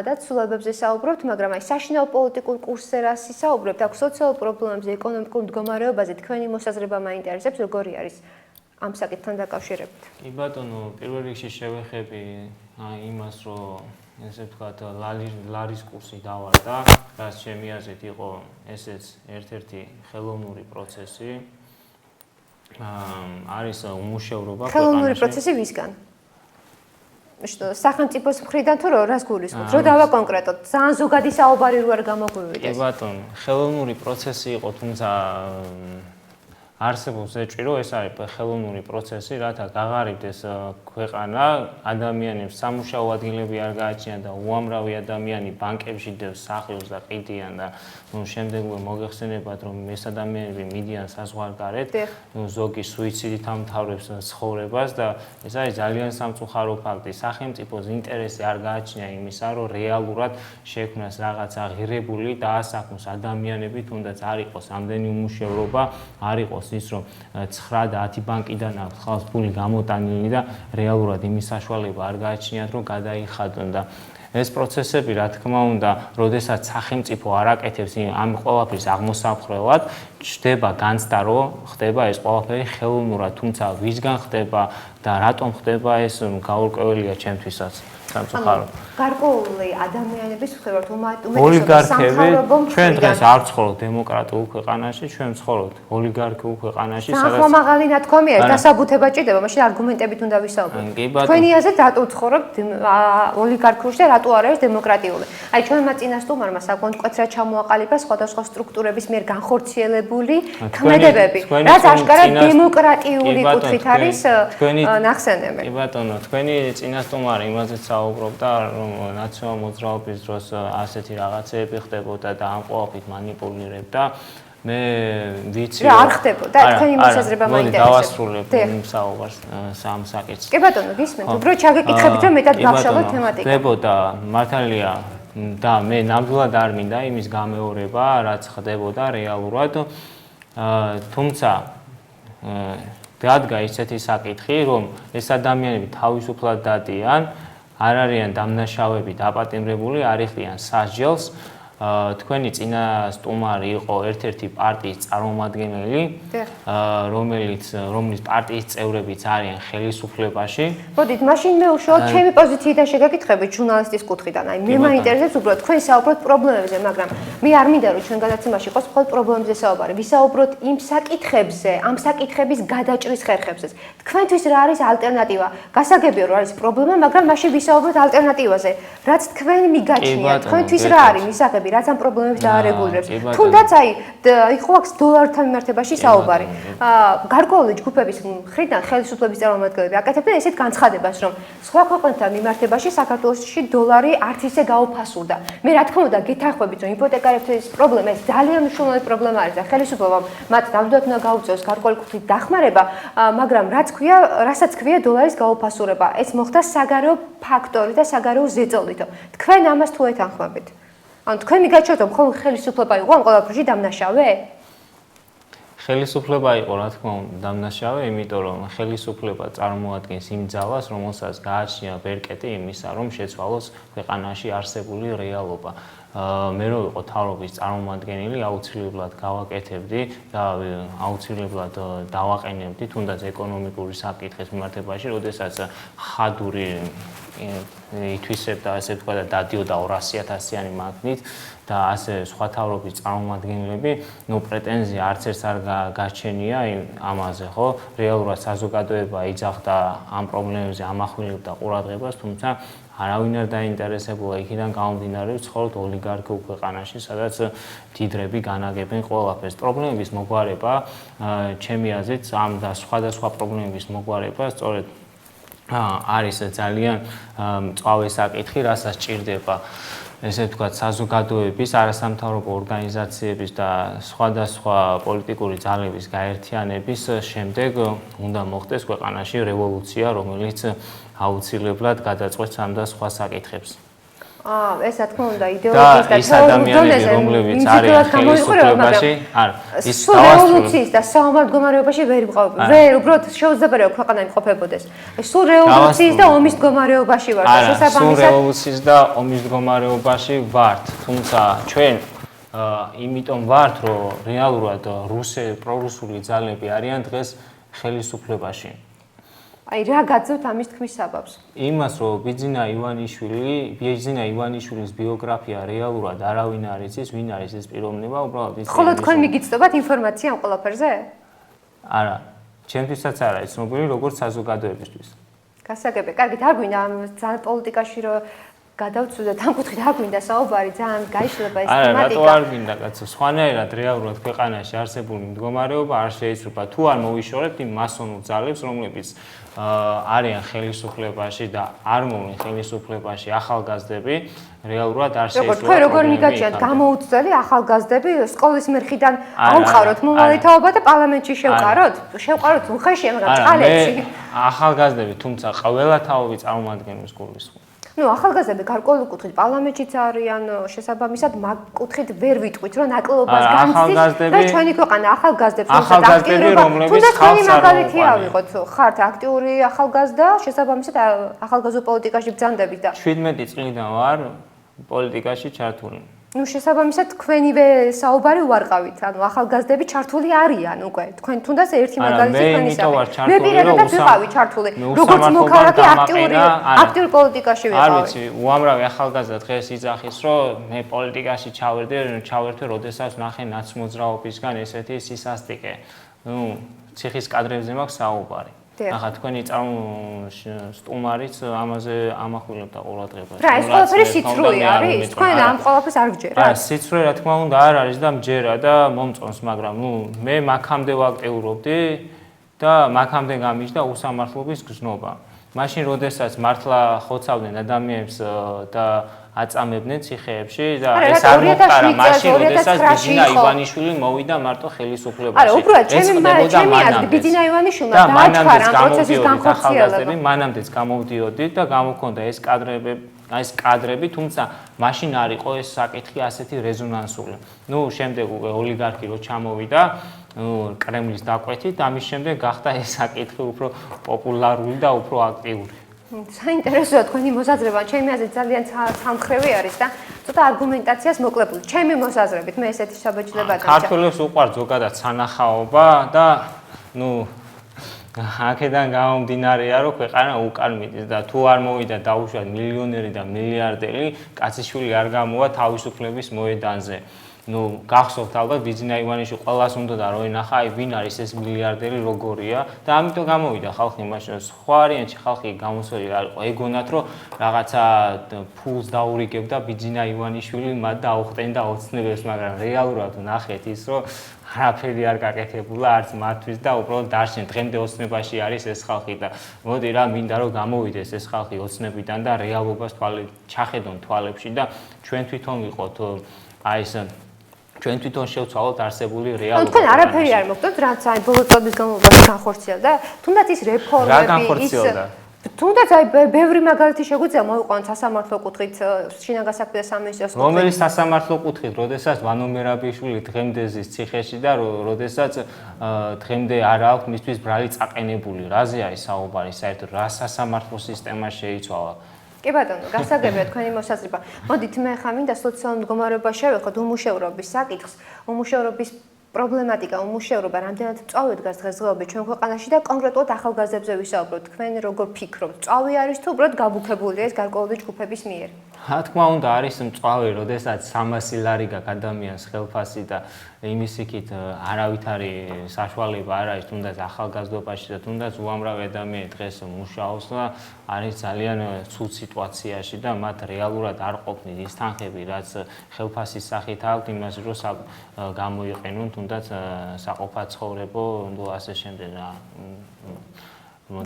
და ცვლილებებზე საუბრობთ, მაგრამ აი საშინაო პოლიტიკურ კურსზე რა საუბრობთ, აქ სოციალურ პრობლემებზე, ეკონომიკურ მდგომარეობაზე თქვენი მოსაზრება მაინტერესებს, როგორი არის ამ საკითხთან დაკავშირებით. კი ბატონო, პირველ რიგში შევეხები იმას, რომ ესე ვთქვათ, ლარის კურსი დავარდა, რაც ჩემი აზრით იყო ესეც ერთ-ერთი ხელოვნური პროცესი. არის უმუშევრობა ქვეყანაში. ხელოვნური პროცესი ვისგან? სახელმწიფოს მხრიდან თუ რას გულისხმობთ? რო დავაკონკრეტოთ, ძალიან ზოგადი საუბარი რო არ გამოგვივიდეს. კი ბატონო, ხელოვნური პროცესი იყო, თუმცა არსებობს ეჭვი, რომ ეს არის ხელოვნური პროცესი, რათა გაღარიბდეს ქვეყანა, ადამიანებს სამუშაო ადგილები არ გააჩნიათ და უამრავი ადამიანი ბანკებში დევს სახლებს და ყიდიან და შემდეგ მოგეხსენებათ, რომ ეს ადამიანები მიდიან საზღვარგარეთ, ზოგი სუიციდით ამთავრებს ცხოვრებას და ეს არის ძალიან სამწუხარო ფაქტი. სახელმწიფოს ინტერესი არ გააჩნია იმისა, რომ რეალურად შექმნას რაღაც აღირებული დაასაქმოს ადამიანები, თუნდაც არ იყოს ამდენი უმუშევრობა, არ იყოს ის რომ 9 და 10 ბანკიდან აქვს ხალხს ფული გამოტანილი და რეალურად იმის საშუალება არ გააჩნიათ რომ გადაიხადონ და ეს პროცესები რა თქმა უნდა, როდესაც სახელმწიფო არ აკეთებს ამ ყველაფრის აღმოსახრელად, ჩდება განცდა რომ ხდება ეს ყველაფერი ხელოვნურად, თუმცა ვისგან ხდება და რატომ ხდება ეს გაურკვეველია ჩემთვისაც. სამწუხაროდ. გარკვეული ადამიანების ხერხთ ოლიგარქები ჩვენ დღეს არ ცხოვრობთ დემოკრატიულ ქვეყანაში, ჩვენ ცხოვრობთ ოლიგარქიულ ქვეყანაში, სადაც მაღალი ნათქვამი არის, დასაბუთება ჭირდება, მაშინ არგუმენტებით უნდა ვისაუბროთ. თქვენი აზრით რატო ცხოვრობთ ოლიგარქიაში და რატო არ არის დემოკრატიული? აი ჩვენმა წინასწარმეტყველმა საკმაოდ მკვეთრად ჩამოაყალიბა სხვადასხვა სტრუქტურების მიერ განხორციელებული ქმედებები, რაც აშკარად დემოკრატიული კუთხით არის ნახსენები. კი ბატონო, თქვენი წინასწარმეტყვი იმაზეც საუბრობდა, რომ ნაციონალურ მოძრაობის დროს ასეთი რაღაცეები ხდებოდა და ამ ყველაფრით მანიპულირებდა. მე ვიცი რა არ ხდებოდა, თქვენი მოსაზრება მაინტერესებს. დავასრულებ იმ საუბარს სამ საკითხს. კი ბატონო, გისმენთ, უბრალოდ ჩაგეკითხებით, რომ მეტად გავშალოთ თემატიკა. ხდებოდა, მართალია და მე ნამდვილად არ მინდა იმის გამეორება, რაც ხდებოდა რეალურად. თუმცა დადგა ისეთი საკითხი, რომ ეს ადამიანები თავისუფლად დადიან, არ არიან დამნაშავეები დაპატიმრებული, არ იხდიან სასჯელს. თქვენი წინასწარმეტყვი იყო ერთ-ერთი პარტიის წარმომადგენელი, რომლის პარტიის წევრებიც არიან ხელისუფლებაში. მოდით, მაშინ მე უშუალოდ ჩემი პოზიციიდან შეგაკითხებით ჟურნალისტის კუთხიდან. აი, მე მაინტერესებს უბრალოდ თქვენ საუბრობთ პრობლემებზე, მაგრამ მე არ მინდა რომ ჩვენ გადაცემაში იყოს მხოლოდ პრობლემებზე საუბარი. ვისაუბროთ იმ საკითხებზე, ამ საკითხების გადაჭრის ხერხებზე. თქვენთვის რა არის ალტერნატივა? გასაგებია რომ არის პრობლემა, მაგრამ მაშინ ვისაუბროთ ალტერნატივაზე. რაც თქვენ მიგაჩნიათ, თქვენთვის რა არის მისაღები? რაც ამ პრობლემებს დაარეგულირებს. თუნდაც აი იყო აქ დოლართან მიმართებაში საუბარი. გარკვეული ჯგუფების მხრიდან ხელისუფლების წარმომადგენლები აკეთებდნენ ესეთ განცხადებას, რომ სხვა ქვეყნებთან მიმართებაში საქართველოში დოლარი არც ისე გაუფასურდა. მე რა თქმა უნდა გეთანხმებით, რომ იპოთეკარების პრობლემა ეს ძალიან მნიშვნელოვანი პრობლემა არის და ხელისუფლებამ მათ ნამდვილად უნდა გაუწიოს გარკვეული კუთხით დახმარება, მაგრამ რასაც ქვია დოლარის გაუფასურება. ეს მოხდა საგარეო ფაქტორი და საგარეო ზეწოლით. თქვენ ამას თუ ეთანხმებით? ან თქვენ მიგაჩვენოთ რომ მხოლოდ ხელისუფლება იყო ამ ყველაფერში დამნაშავე? ხელისუფლება იყო რა თქმა უნდა დამნაშავე, იმიტომ რომ ხელისუფლება წარმოადგენს იმ ძალას, რომელსაც გააჩნია ბერკეტი იმისა, რომ შეცვალოს ქვეყანაში არსებული რეალობა. მე რო ვიყო თავრობის წარმომადგენელი, აუცილებლად გავაკეთებდი და აუცილებლად დავაყენებდი თუნდაც ეკონომიკური საკითხის მიმართებაში, როდესაც ხადური ითვისებდა, ასე ვთქვა და დადიოდა 200,000-იანი მაგნით და ასე სხვა თავრობის წარმომადგენლები, პრეტენზია არც ერთს არ გაჩენია ამაზე, ხო? რეალურად საზოგადოება იძახდა ამ პრობლემებზე, ამახვილებდა ყურადღებას, თუმცა არავინ არ დაინტერესებულა იქიდან გამომდინარე ვცხოვრობთ ოლიგარქიულ ქვეყანაში, სადაც დიდრები განაგებენ ყველაფერს. პრობლემების მოგვარება, ჩემი აზრით, ამ და სხვადასხვა პრობლემების მოგვარება სწორედ არის ძალიან მწვავე საკითხი, რასაც ჭირდება ესე ვთქვათ საზოგადოების, არასამთავრობო ორგანიზაციების და სხვადასხვა პოლიტიკური ძალების გაერთიანების შემდეგ უნდა მოხდეს ქვეყანაში რევოლუცია, რომელიც აუცილებლად გადაწყვეტს ამ და სხვა საკითხებს. ეს რა თქმა უნდა იდეოლოგიის და თეორიის დონეზე, რომლებიც არიან ხელისუფლებაში, ის რევოლუციის და საომარ მდგომარეობაში ვერ ვიყავ. ვერ უბრალოდ შეუძლებელია ქვეყანა იმყოფებოდეს. სულ რევოლუციის და ომის მდგომარეობაში ვარ და შესაბამისად სულ რევოლუციის და ომის მდგომარეობაში ვართ. თუმცა ჩვენ იმიტომ ვართ, რომ რეალურად პრორუსული ძალები არიან დღეს ხელისუფლებაში. აი რა გაძვთ ამის თქმის საბაბს? იმას, რომ ბიძინა ივანიშვილის ბიოგრაფია რეალურად არავინ არ იცის, ვინ არის ეს პიროვნება, უბრალოდ ის ხოლო თქვენ მიგიცნობათ ინფორმაცია ამ ყველაფერზე? არა, ჩემთვისაც არ არის ცნობილი როგორც საზოგადოებისთვის. გასაგებია. კარგით, არ გვინდა ამ პოლიტიკაში რომ გადავწუდოთ ამ კუთხით არ გვინდა საუბარი ძალიან გაიშლება ეს არა, თემატიკა. რატო არ გინდა კაცო? სხვანაირად რეალურად ქვეყანაში არსებული მდგომარეობა არ შეიცვლება. თუ არ მოვიშორებთ იმ მასონურ ძალებს, რომლებიც არიან ხელისუფლებაში და არ მოვლენ ხელისუფლებაში ახალგაზრდები, რეალურად არ შეიცვლება. თქვენ როგორ მიგაჩნიათ გამოუცდელი ახალგაზრდები სკოლის მერხიდან აუყაროთ მომავალი თაობა და პარლამენტში შევყაროთ? შევყაროთ უხეში ამ წყალებში. ახალგაზრდები, თუმცა ყველა თაობი წარმოადგენს გულისხმობს. ნუ ახალგაზრდები გარკვეული კუთხით პარლამენტშიც არიან, შესაბამისად მაგ კუთხით ვერ ვიტყვით, რომ ნაკლობას განცდის და ჩვენი ქვეყანა ახალგაზრდებს თუნდაც თქვენი მაგალითი ავიღოთ, ხართ აქტიური ახალგაზრდა, შესაბამისად ახალგაზრდულ პოლიტიკაში ბრძანდებით და 17 წლიდან ვარ პოლიტიკაში ჩართული. ნუ შესაბამისად თქვენივე საუბარი უარყავით, ანუ ახალგაზრდები ჩართული არიან უკვე. თქვენ თუნდაც ერთი მაგალითი თქვენისაა. მე პირადად ვიყავი ჩართული, როგორც მოქალაქე აქტიური პოლიტიკაში ვიყავი. არ ვიცი, უამრავი ახალგაზრდა დღეს იძახის, რომ მე პოლიტიკაში ჩავერთვე, როდესაც ნახე ნაცმოძრაობისგან ესეთი სისასტიკე. ნუ ციხის კადრებზე მაქვს საუბარი. ახლა თქვენი სტუმარიც ამაზე ამახვილებდა ყურადღებას. რა, ეს ყველაფერი სიცრუე არის? თქვენ ამ ყველაფერს არ გჯერათ? რა, სიცრუე რა თქმა უნდა არ არის და მჯერა და მომწონს, მაგრამ ნუ მე მაგამდე ვაქტიურობდი და მაგამდე გამიჯდა უსამართლობის გზნობა. მაშინ როდესაც მართლა ხოცავდნენ ადამიანებს და აწამებდნენ ციხეებში და ეს არ მოხარა მაშინ როდესაც ბიძინა ივანიშვილი მოვიდა მარტო ხელისუფლებაში. არა, უბრალოდ ჩემი აზრით ბიძინა ივანიშვილმა დააჩქარა ამ პროცესის განხორციელება. მანამდეც გამოვდიოდი და გამოქონდა ეს კადრები, თუმცა მაშინ არ იყო ეს საკითხი ასეთი რეზონანსული. ნუ შემდეგ უკვე ოლიგარქი რო ჩამოვიდა კრემლის დაკვეთით, ამის შემდეგ გახდა ეს საკითხი უფრო პოპულარული და უფრო აქტიური. საინტერესოა თქვენი მოსაზრება, ჩემი აზრით ძალიან სამხრევი არის და ცოტა არგუმენტაციას მოკლებული. ჩემი მოსაზრებით მე ესეთი საბაჭდება გაჩა. ქართველებს უყვართ ზოგადად სანახაობა და ნუ აქედან გამომდინარეა, რომ ქვეყანა უკან მიდის და თუ არ მოვიდა დაუშვათ მილიონერი და მილიარდერი, კაციშვილი არ გამოვა თავისუფლების მოედანზე. ნუ გახსოვთ ალბათ ბიძინა ივანიშვილი ყველას უნდა და რო ენახა, აი ვინ არის ეს მილიარდერი როგორია და ამიტომ გამოვიდა ხალხი მაშინ სხვა არიანში ხალხი გამოსველი არ იყო ეგონათ რომ რაღაცა ფულს დაურიგებდა ბიძინა ივანიშვილი მათ დაუხტენდა ოცნებებს, მაგრამ რეალურად ნახეთ ის რომ არაფერი არ გაკეთებულა არც მათთვის და უბრალოდ დარჩენ დღემდე ოცნებაში არის ეს ხალხი და მოდი რა მინდა რომ გამოვიდეს ეს ხალხი ოცნებიდან და რეალობას ჩახედონ თვალებში და ჩვენ თვითონ ვიყოთ აი ეს ჩვენ თვითონ შევცვალოთ არსებული რეალობა. თქვენ არაფერი არ მოგწონთ, რაც აი ბოლო წლების განმავლობაში განხორციელდა, თუნდაც ის რეფორმები, თუნდაც აი ბევრი მაგალითი შეგვიძლია მოვიყვანოთ სასამართლო კუთხით, შინაგან საქმეთა სამინისტროს კუთხით. რომელი სასამართლო კუთხით, როდესაც ვანო მერაბიშვილი დღემდე ზის ციხეში და როდესაც დღემდე არ აქვს მისთვის ბრალი წაყენებული, რაზე არის საუბარი საერთოდ, რა სასამართლო სისტემა შეიცვალა? კი ბატონო, გასაგებია თქვენი მოსაზრება. მოდით მე ხა მინდა სოციალურ მდგომარეობაში შევეხოთ უმუშევრობის საკითხს, უმუშევრობის პრობლემატიკა, უმუშევრობა რამდენად წავედ დგას დღესდღეობით ჩვენ ქვეყანაში და კონკრეტულად ახალგაზრდებზე ვისაუბროთ. თქვენ როგორ ფიქრობთ? წავი არის თუ უბრალოდ გაბუქებულია ეს გარკვეული ჯგუფების მიერ? რა თქმა უნდა არის მწვავე, როდესაც 300 ლარი გაქვს ადამიანს ხელფასი და იმის იქით არავითარი საშუალება არ არის თუნდაც ახალგაზრდობაში და თუნდაც უამრავი ადამიანი დღეს მუშაობს და არის ძალიან ცუდ სიტუაციაში და მათ რეალურად არ ყოფნით ის თანხები, რაც ხელფასის სახით აქვთ იმას რომ გამოიყენონ თუნდაც საყოფა ცხოვრებო და ასე შემდეგ რა.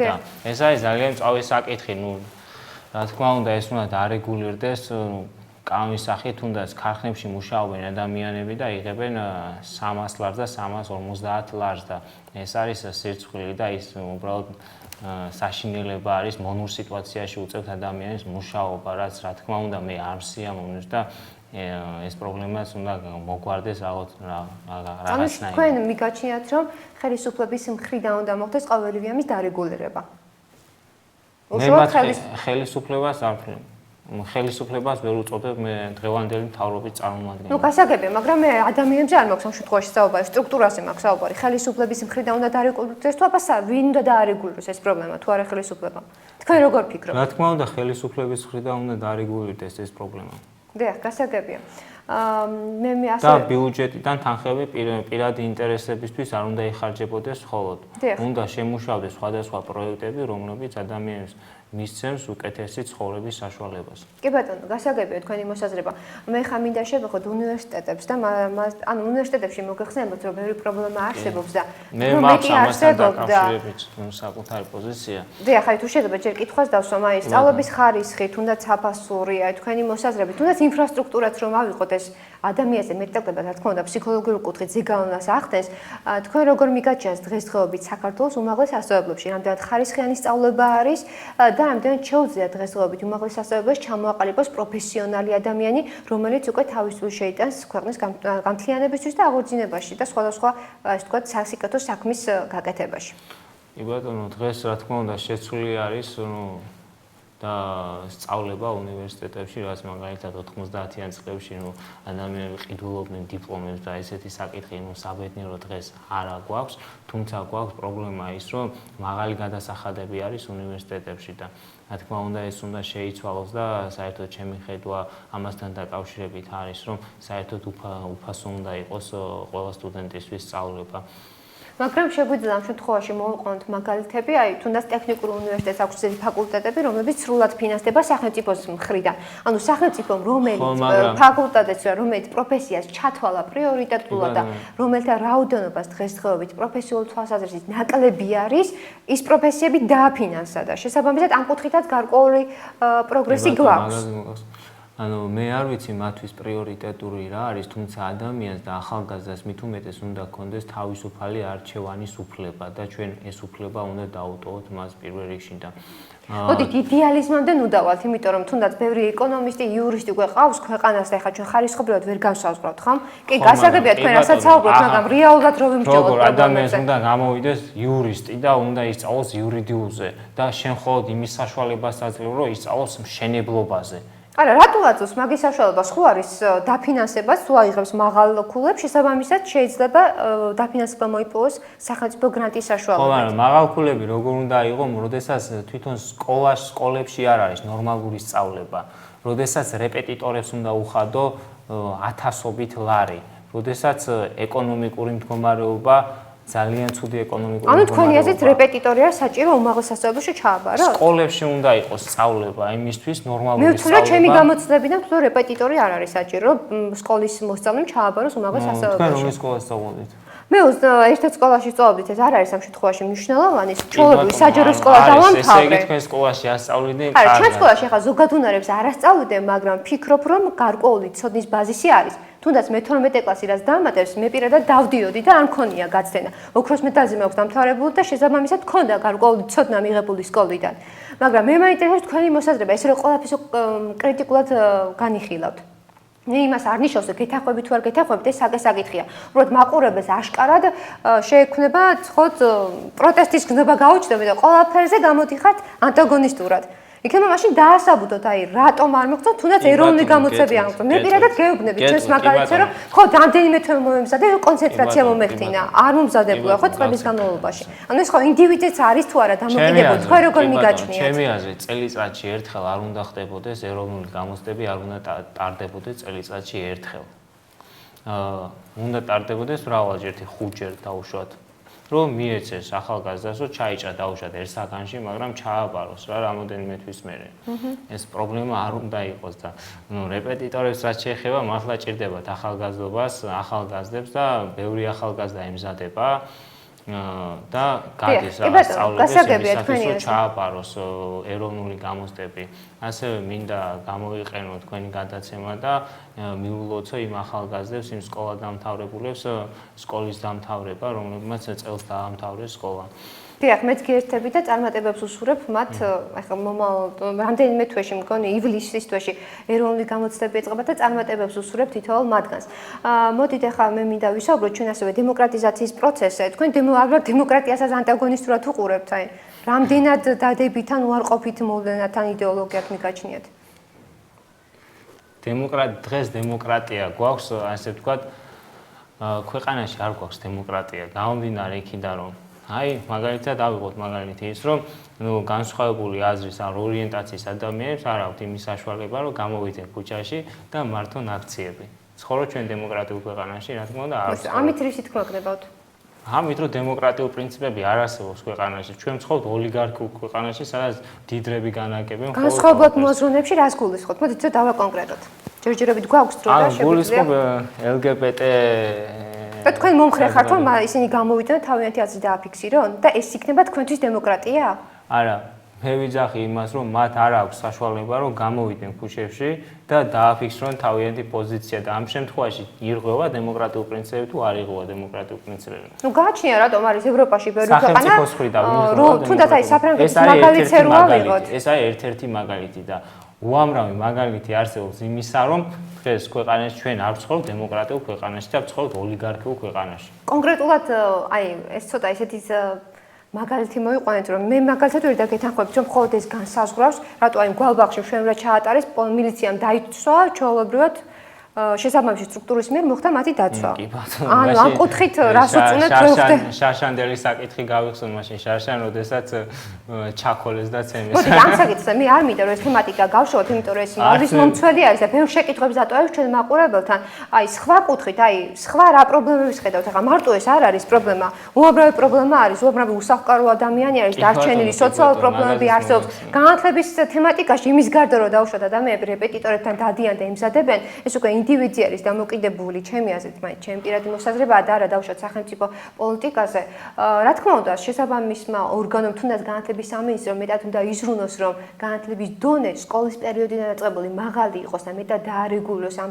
და ეს არის ძალიან მწვავე საკითხი, ნუ რა თქმა უნდა ეს უნდა დარეგულირდეს კანონის სახით, თუნდაც ქარხნებში მუშაობენ ადამიანები და იღებენ 300 ლარს და 350 ლარს და ეს არის სირცხვილი და ის უბრალოდ საშინელება არის მონურ სიტუაციაში უწევთ ადამიანის მუშაობა, რაც რა თქმა უნდა მე არ მსიამოვნებს და ეს პრობლემაც უნდა მოგვარდეს რაღაცნაირად. თქვენ მიგაჩნიათ რომ ხელისუფლების მხრიდან უნდა მოხდეს ყოველივე ამის დარეგულირება? ხელისუფლებას არ ვფიქრობ. ხელისუფლებას ვერ უწოდებ მე დღევანდელი მთავრობის წარმომადგენლად. ნუ გასაგებია, მაგრამ მე ადამიანებზე არ მაქვს ამ შემთხვევაში საუბარი, სტრუქტურაზე მაქვს საუბარი. ხელისუფლების მხრიდან უნდა დარეგულირდეს თუ აბა ვინ უნდა დაარეგულიროს ეს პრობლემა თუ არა ხელისუფლება? თქვენ როგორ ფიქრობთ? რა თქმა უნდა ხელისუფლების მხრიდან უნდა დაარეგულირდეს ეს პრობლემა. დიახ, გასაგებია. მე და ასე ბიუჯეტიდან თანხები პირადი ინტერესებისთვის არ უნდა იხარჯებოდეს მხოლოდ. უნდა შემუშავდეს სხვადასხვა პროექტები, რომლებიც ადამიანებს მისცემს უკეთესი ცხოვრების საშუალებას. კი ბატონო, გასაგებია თქვენი მოსაზრება. მე ხა მინდა შევეხოთ უნივერსიტეტებს და ანუ უნივერსიტეტებში მოგეხსენებათ, რომ ბევრი პრობლემა არსებობს და მე მაქვს ამასთან დაკავშირებით საკუთარი პოზიცია. დიახ, აი თუ შეიძლება ჯერ კითხვას დავსვამ, აი სწავლების ხარისხი, თუნდაც საფასური, აი თქვენი მოსაზრებით, თუნდაც ინფრასტრუქტურაც რომ ავიღოთ ეს ადამიანზე მეტყობა, რა თქმა უნდა, ფსიქოლოგიურ კუთხით ზეგავლენას ახდენს. თქვენ როგორ მიგაჩნიათ დღესდღეობით საქართველოს უმაღლეს სასწავლებლებში, რამდენად ხარისხიანი სწავლება არის და რამდენად შეუძლია დღესდღეობით უმაღლეს სასწავლებელში ჩამოაყალიბოს პროფესიონალი ადამიანი, რომელიც უკვე თავის თავს შეიტანს ქვეყნის გამთლიანებისთვის და აღორძინებაში და სხვადასხვა, ასე ვთქვათ, სასიკეთო საქმის გაკეთებაში. კი ბატონო, დღეს რა თქმა უნდა შეცვლილი არის, და სწავლება უნივერსიტეტებში, რაც მაგალითად 90-იან წლებში, ადამიანები ყიდულობდნენ დიპლომებს და ესეთი საკითხი, საბედნიერო დღეს არ გვაქვს, თუმცა გვაქვს პრობლემა ის, რომ მაღალი გადასახადები არის უნივერსიტეტებში და რა თქმა უნდა ეს უნდა შეიცვალოს და საერთოდ ჩემი ხედვა ამასთან დაკავშირებით არის, რომ საერთოდ უფასო უნდა იყოს ყველა სტუდენტისთვის სწავლება. მაგრამ შეგვიძლია ამ შემთხვევაში მოვიყვანოთ მაგალითები, აი თუნდაც ტექნიკურ უნივერსიტეტს აქვს ისეთი ფაკულტეტები, რომლებიც სრულად ფინანსდება სახელმწიფოს მხრიდან. ანუ სახელმწიფომ რომელიც ფაკულტეტებს, რომელიც პროფესიას ჩათვალა პრიორიტეტულად და რომელთა რაოდენობას დღესდღეობით პროფესიულ თვალსაზრისით ნაკლები არის, ის პროფესიები დააფინანსა და შესაბამისად ამ კუთხითაც გარკვეული პროგრესი გვაქვს. ანუ მე არ ვიცი მათთვის პრიორიტეტული რა არის, თუმცა ადამიანს და ახალგაზრდას მით უმეტეს უნდა ჰქონდეს თავისუფალი არჩევანის უფლება და ჩვენ ეს უფლება უნდა დაუტოვოთ მას პირველ რიგში და მოდით იდეალიზმამდე ნუდავალთ, იმიტომ რომ თუნდაც ბევრი ეკონომისტი, იურისტი გვეყავს ქვეყანას და ეხლა ჩვენ ხარისხობრივად ვერ განსაზღვრავთ, ხომ? კი, გასაგებია თქვენ რასაც საუბრობთ, მაგრამ რეალურად რო ვიმსჯელოთ როგორ ადამიანს უნდა გამოვიდეს იურისტი და უნდა ისწავლოს იურიდიულზე და შენ მხოლოდ იმის საშუალებას აძლევ, რომ ისწავლოს მშენებლობაზე. არა, რატო აწევს მაგის საშუალებას? ხო არის დაფინანსება, თუ აიღებს მაღალ ქულებს, შესაბამისად შეიძლება დაფინანსება მოიპოვოს სახელმწიფო გრანტის საშუალებით. ხო, მაგრამ მაღალ ქულები როგორ უნდა აიღო, როდესაც თვითონ სკოლებში არ არის ნორმალური სწავლება, როდესაც რეპეტიტორებს უნდა უხადო ათასობით ლარი, როდესაც ეკონომიკური მდგომარეობა ძალიან ცუდი ეკონომიკური ანუ თქვენი აზრით რეპეტიტორი არის საჭირო უმაღლეს სასწავლებელში ჩააბაროთ? სკოლებში უნდა იყოს სწავლება იმისთვის ნორმალური სწავლება. მე ვთქვი, ჩემი გამოცდილებიდან თუ რეპეტიტორი არ არის საჭირო, სკოლის მოსწავლემ ჩააბაროს უმაღლეს სასწავლებელში. თქვენ რომლის სკოლაში სწავლობთ? მე ერთ სკოლაში სწავლობთ, ეს არ არის ამ შემთხვევაში მნიშვნელოვანი, ჩვეულებრივი საჯარო სკოლა დავამთავრე. ესე იგი თქვენ სკოლაში ასწავლიდნენ? არა, ჩემ სკოლაში ახლა ზოგადუნარებს არ ასწავლიდე, მაგრამ ფიქრობ, რომ გარკვეული ცოდნის ბაზისი არის. თუნდაც მე-12 კლასი რაც დამატებს, მე პირადად დავდიოდი და არ მქონია გაცდენა. ოქროს მედალზე მაქვს დამთავრებული და შესაბამისად მქონდა გარკვეული ცოდნა მიღებული სკოლიდან. მაგრამ მე მაინტერესებს თქვენი მოსაზრება, ეს რომ ყველაფერს კრიტიკულად განიხილავთ. მე იმას არ ნიშნავს, რომ გეთახვები თუ არ გეთახვებით, ეს საკითხია. უბრალოდ მაყურებელს აშკარად შეექმნება ცხოდ პროტესტის გზნობა გაუჩნდებით და ყველაფერზე გამოდიხართ ანტაგონისტურად. იქნება მაშინ დაასაბუთოთ, აი რატომ არ მოგწონთ, თუნდაც ეროვნული გამოცები არ მოგწონთ. მე პირადად გეუბნები ჩვენს მაგალითზე, რომ ხო რამდენიმე თვე მომემზადე კონცენტრაცია მომეხდინა. არ მომზადებულა ხო წლების განმავლობაში. ანუ ეს ხო ინდივიდის არის თუ არა დამოკიდებული, თქვენ როგორ მიგაჩნიათ? ჩემი აზრით, წელიწადში ერთხელ არ უნდა ხდებოდეს ეროვნული გამოცდები, არ უნდა ტარდებოდეს წელიწადში ერთხელ. უნდა ტარდებოდეს მრავალჯერ, 5ჯერ დაუშვათ. რომ მიეცეს ახალგაზრდას, რომ ჩაიჭრა დაუშვათ ერთ საგანში, მაგრამ ჩააბაროს რა რამოდენიმე თვის მერე. ეს პრობლემა არ უნდა იყოს და რეპეტიტორებს რაც შეეხება, მართლა ჭირდებათ ახალგაზრდობას, ახალგაზრდებს და ბევრი ახალგაზრდა ემზადება და გადის რაღაც სწავლების იმისათვის, რომ ჩააბაროს ეროვნული გამოცდები. ასევე მინდა გამოვიყენო თქვენი გადაცემა და მიულოცო იმ ახალგაზრდებს, იმ სკოლადამთავრებულებს, სკოლის დამთავრება, რომლებმაც წელს დაამთავრეს სკოლა. დიახ, მეც გიერთები და წარმატებებს უსურებ მათ, ახლა რამდენიმე თვეში მგონი ივლისის თვეში ეროვნული გამოცდები ეწყება და წარმატებებს უსურებ თითოეულ მათგანს. მოდით ახლა მე მინდა ვისაუბროთ ჩვენ ასევე დემოკრატიზაციის პროცესზე. თქვენ ალბათ დემოკრატიასაც ანტაგონისტურად უყურებთ, აი რამდენად დადებითან უარყოფით მოვლენათან იდეოლოგიად მიგაჩნიათ? დღეს დემოკრატია გვაქვს, ასე ვთქვათ, ქვეყანაში არ გვაქვს დემოკრატია. გამომდინარე იქიდან, რომ აი, მაგალითად ავიღოთ მაგალითი ის, რომ განსხვავებული აზრის ან ორიენტაციის ადამიანებს არ აქვთ იმის საშუალება, რომ გამოვიდნენ ქუჩაში და მართონ აქციები. ცხოვრობ ჩვენ დემოკრატიულ ქვეყანაში, რა თქმა უნდა, არ ამით რისი თქმა გნებავთ? ამით რომ დემოკრატიული პრინციპები არ არსებობს ქვეყანაში, ჩვენ ვცხოვრობთ ოლიგარქიულ ქვეყანაში, სადაც დიდრები განაკებენ. განსხვავებულად მოაზროვნეებში რას გულისხმობთ? მოდით ცოტა დავაკონკრეტოთ. ჯერჯერობით გვაქვს დრო და შეგვიძლია. გულისხმობ LGBT და თქვენ მომხრე ხართ რომ ისინი გამოვიდნენ თავიანთი აზრი დააფიქსირონ და ეს იქნება თქვენთვის დემოკრატია? არა, მე ვიძახი იმას, რომ მათ არ აქვს საშუალება, რომ გამოვიდნენ ქუჩებში და დააფიქსირონ თავიანთი პოზიცია და ამ შემთხვევაში ირღვევა დემოკრატიული პრინციპები თუ არ ირღვევა დემოკრატიული პრინციპები. ნუ გააჩნია რატომ არის ევროპაში ბევრი ქვეყანა, სახელმწიფოს მხრიდან რომ თუნდაც აი საფრანგეთის მაგალითზე რო ავიღოთ. ეს არის ერთ-ერთი მაგალითი და უამრავი მაგალითი არსებობს იმისა, რომ დღეს ქვეყანაში ჩვენ არ ვცხოვრობთ დემოკრატიულ ქვეყანაში და ვცხოვრობთ ოლიგარქიულ ქვეყანაში. კონკრეტულად აი ეს ცოტა ესეთი მაგალითი მოიყვანეთ, რომ მე მაგალითად ვერ დაგეთანხმებით, რომ მხოლოდ ეს განსაზღვრავს, რატო აი მგვალბაღში ჩვენ რა ჩაატარეს, მილიციამ დაიცვა ჩვეულებრივად შესაბამისი სტრუქტურის მიერ მოხდა მათი დაცვა. ანუ ამ კუთხით რას უწუნეთ რო ხდება? შარშანდელი საკითხი გავიხსენ მაშინ შარშან, როდესაც ჩაქოლეს და ცემეს. მოდი ამ საკითხზე მე არ მინდა რომ ეს თემატიკა გავშოვოთ, იმიტომ რომ ეს იმავლის მომცველი არის და ბევრ შეკითხვებს ატოვებს ჩვენ მაყურებელთან. აი სხვა კუთხით, აი სხვა რა პრობლემებს ხედავთ? ახლა მარტო ეს არ არის პრობლემა. უამრავი პრობლემა არის, უამრავი უსახკარო ადამიანი არის, დარჩენილი სოციალური პრობლემები არსებობს. განათლების თემატიკაში იმის გარდა რომ დავუშვათ ადამიანები რეპეტიტორებთან დადიან და იმზადებიან, ეს უკვე ინდივიდი არის დამოკიდებული, ჩემი აზრით, მაინც ჩემი პირადი მოსაზრებაა და არა დავუშვათ სახელმწიფო პოლიტიკაზე. რა თქმა უნდა, შესაბამისმა ორგანომ თუნდაც განათლების სამინისტრომ მეტად უნდა იზრუნოს, რომ განათლების დონე სკოლის პერიოდიდან დაწყებული მაღალი იყოს და მეტად დაარეგულოს ამ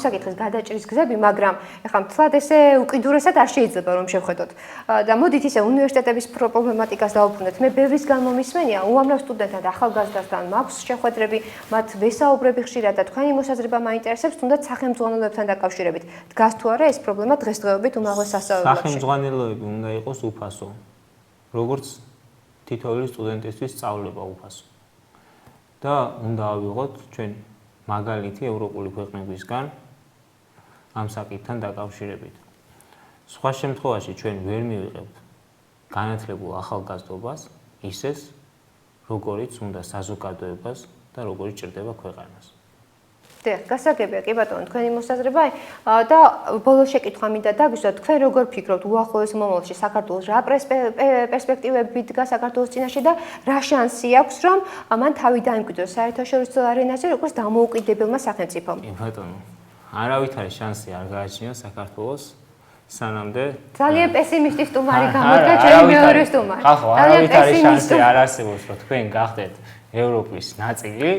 საკითხის გადაჭრის გზები, მაგრამ ეხლა მთლად ესე უკიდურესად არ შეიძლება რომ შევხედოთ. და მოდით ისე უნივერსიტეტების პრობლემატიკას დავუბრუნდეთ. მე ბევრისგან მომისმენია, უამრავ სტუდენტთან და ახალგაზრდასთან მაქვს შეხვედრები, მათ ვესაუბრები ხშირად და თქვენი მოსაზრება მაინტერესებს, თუნდაც სახელმძღვანელოებთან დაკავშირებით. დგას თუ არა ეს პრობლემა დღესდღეობით უმაღლეს სასწავლებლებში? სახელმძღვანელოები უნდა იყოს უფასო. როგორც თითოეული სტუდენტისთვის სწავლება უფასო. და უნდა ავიღოთ ჩვენ მაგალითი ევროპული ქვეყნებისგან ამ საკითხთან დაკავშირებით. სხვა შემთხვევაში ჩვენ ვერ მივიღებთ განათლებულ ახალგაზრდობას ისეს, როგორიც უნდა საზოგადოებას და როგორიც ჭირდება ქვეყანას. დიახ, გასაგებია, კი ბატონო, თქვენი მოსაზრება და ბოლო შეკითხვა მინდა დაგისვათ, თქვენ როგორ ფიქრობთ უახლოეს მომავალში საქართველოს რა პერსპექტივები დგას საქართველოს წინაშე და რა შანსი აქვს, რომ მან თავი დაიმკვიდროს საერთაშორისო არენაზე, როგორც დამოუკიდებელმა სახელმწიფომ? კი ბატონო, არავითარი შანსი არ გააჩნია საქართველოს სანამდე ძალიან პესიმისტი სტუმარი გამოდგა ჩემი მეორე სტუმარი. ხახო, არავითარი შანსი არ არსებობს, რომ თქვენ გახდეთ ევროპის ნაწილი.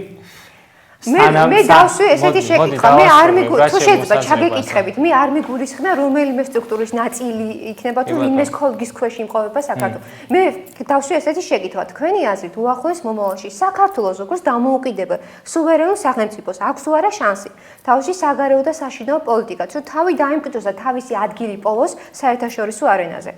მე დავსვი ესეთი შეკითხვა, მე არ თუ შეიძლება ჩაგეკითხებით, მე არ მიგულისხმდა რომელიმე სტრუქტურის ნაწილი იქნება თუ ვინმეს ხოლგის ქვეშ იმყოფება საქართველო. მე დავსვი ესეთი შეკითხვა, თქვენი აზრით უახლოეს მომავალში საქართველოს როგორც დამოუკიდებელ სუვერენულ სახელმწიფოს აქვს თუ არა შანსი თავისი საგარეო და საშინაო პოლიტიკაც, რომ თავი დაიმკვიდროს და თავისი ადგილი პოვოს საერთაშორისო არენაზე?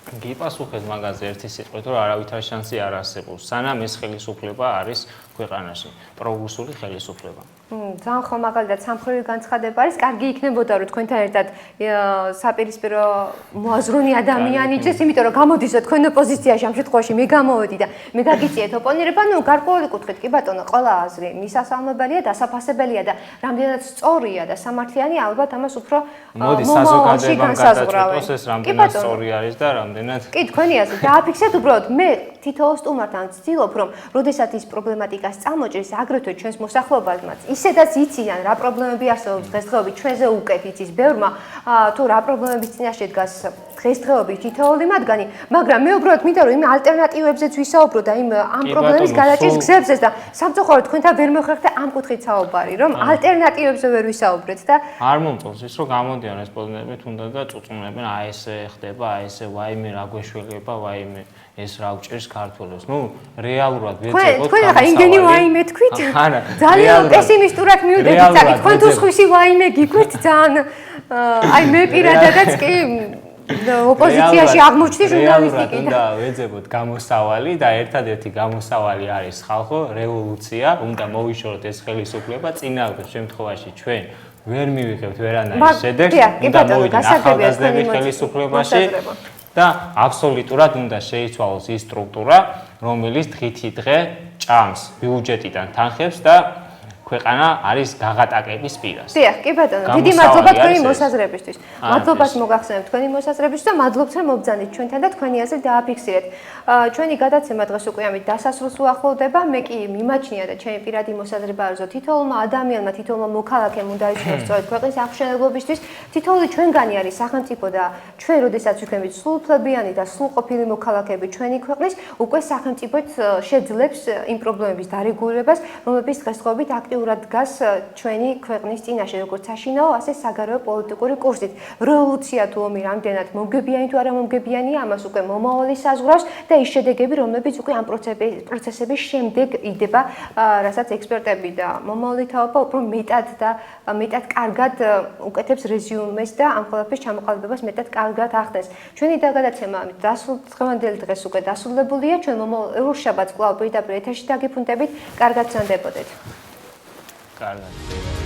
გიპასუხეთ მაგაზე ერთი სიტყვით, რომ არავითარი შანსი არ არსებობს. სანამ ეს ხელისუფლება არის ქვეყანაში, პროგრესული ხელისუფლება. ძალიან ხო მაგალითად სამხრივი განცხადება არის, კარგი იქნებოდა რომ თქვენთან ერთად საპირისპირო მოაზროვნე ადამიანი იჭრეს, იმიტომ რომ გამოდიო თქვენ ოპოზიციაში ამ შემთხვევაში მე გამოვედი და მე გაგიწიეთ ოპონირება, ნუ გარკვეული კუთხით კი ბატონო, ყველა აზრი მისასალმებელია, დასაფასებელია და რამდენად სწორია და სამართლიანი, ალბათ ამას უფრო მოდი საზოგადოებამ გადაწყვეტოს ეს რამდენად სწორი არის და რამდენად კი თქვენი აზრი დააფიქსეთ უბრალოდ მე თითოეულ სტუმართან ვცდილობ რომ როდესაც ის პრობლემატიკას წამოჭრის აგრეთვე ჩვენს მოსახლეობაზმაც ისედაც იციან რა პრობლემები არსებობს დღესდღეობით ჩვენზე უკეთ იცის ბევრმა თუ რა პრობლემების წინაშე დგას დღესდღეობით თითოეული მათგანი მაგრამ მე უბრალოდ მინდა რომ იმ ალტერნატივებზეც ვისაუბრო და იმ ამ პრობლემის გადაჭრის გზებზეც და სამწუხაროდ თქვენთან ვერ მეხერხდა ამ კუთხით საუბარი რომ ალტერნატივებზე ვერ ვისაუბრეთ და არ მომწონს ის რომ გამოდიან რესპონდენტები თუნდაც და წუწუნებენ აი ესე ხდება აი ესე ვაიმე რა გვეშველება ვაიმე ეს რა უჭერს ქართველებს. ნუ რეალურად ვეძებოთ. თქვენ ახლა იმგენი ვაიმე თქვით? ძალიან პესიმისტურად მივიდეთ წაკი. თქვენ თუ სხვისი ვაიმე გიქვით ძალიან აი მე პირადადაც კი ოპოზიციაში აღმოჩნდი ჟურნალისტიკი. უნდა ვეძებოთ გამოსავალი და ერთადერთი გამოსავალი არის ხალხო რევოლუცია. უნდა მოვიშოროთ ეს ხელისუფლება წინააღმდეგ შემთხვევაში ჩვენ ვერ მივიღებთ ვერანაირ შედეგს. უნდა მოვიდნენ ახალგაზრდები ხელისუფლებაში. და აბსოლუტურად უნდა შეიცვალოს ის სტრუქტურა, რომელიც დღითი დღე ჭამს ბიუჯეტიდან თანხებს და ქვეყანა არის გაღატაკების პირას. დიახ, კი ბატონო, დიდი მადლობა თქვენი მოსაზრებისთვის. მადლობას მოგახსენებთ თქვენი მოსაზრებისთვის და მადლობთ რომ მობრძანეთ ჩვენთან და თქვენი აზრი დააფიქსირეთ. ჩვენი გადაცემა დღეს უკვე ამით დასასრულს უახლოვდება. მე კი მიმაჩნია და ჩემი პირადი მოსაზრება არის, რომ თითოეულმა ადამიანმა, თითოეულმა მოქალაქემ უნდა იცნოს სწორედ ქვეყნის აღმშენებლობისთვის, თითოეული ჩვენგანი არის სახელმწიფო და ჩვენ, როდესაც ვიქნებით სრულუფლებიანი და სრულყოფილი მოქალაქეები ჩვენი ქვეყნის, უკვე სახელმწიფოც შეძლებს იმ პრობლემების დარეგულირებას, რომლებიც დღესდღეობით აქტიურად დგას ჩვენი ქვეყნის წინაშე, როგორც საშინაო, ასე საგარეო პოლიტიკური კურსით. რევოლუცია თუ ომი რამდენად მომგებიანი თუ არა მომგებიანია, ამას უკვე მომავალი საზღვრავს და ის შედეგები, რომლებიც უკვე ამ პროცესების შემდეგ იდება, რასაც ექსპერტები და მომავალი თაობა უფრო მეტად კარგად უკეთებს რეზიუმეს და ამ ყველაფრის ჩამოყალიბებას მეტად კარგად ახდენს. ჩვენი გადაცემა დღევანდელი დღეს უკვე დასრულებულია. ჩვენ მომავალ შაბათს კვლავ პირდაპირ ეთერში დაგიფუნდებით. კარგად გრძანდებოდეთ. კარგად.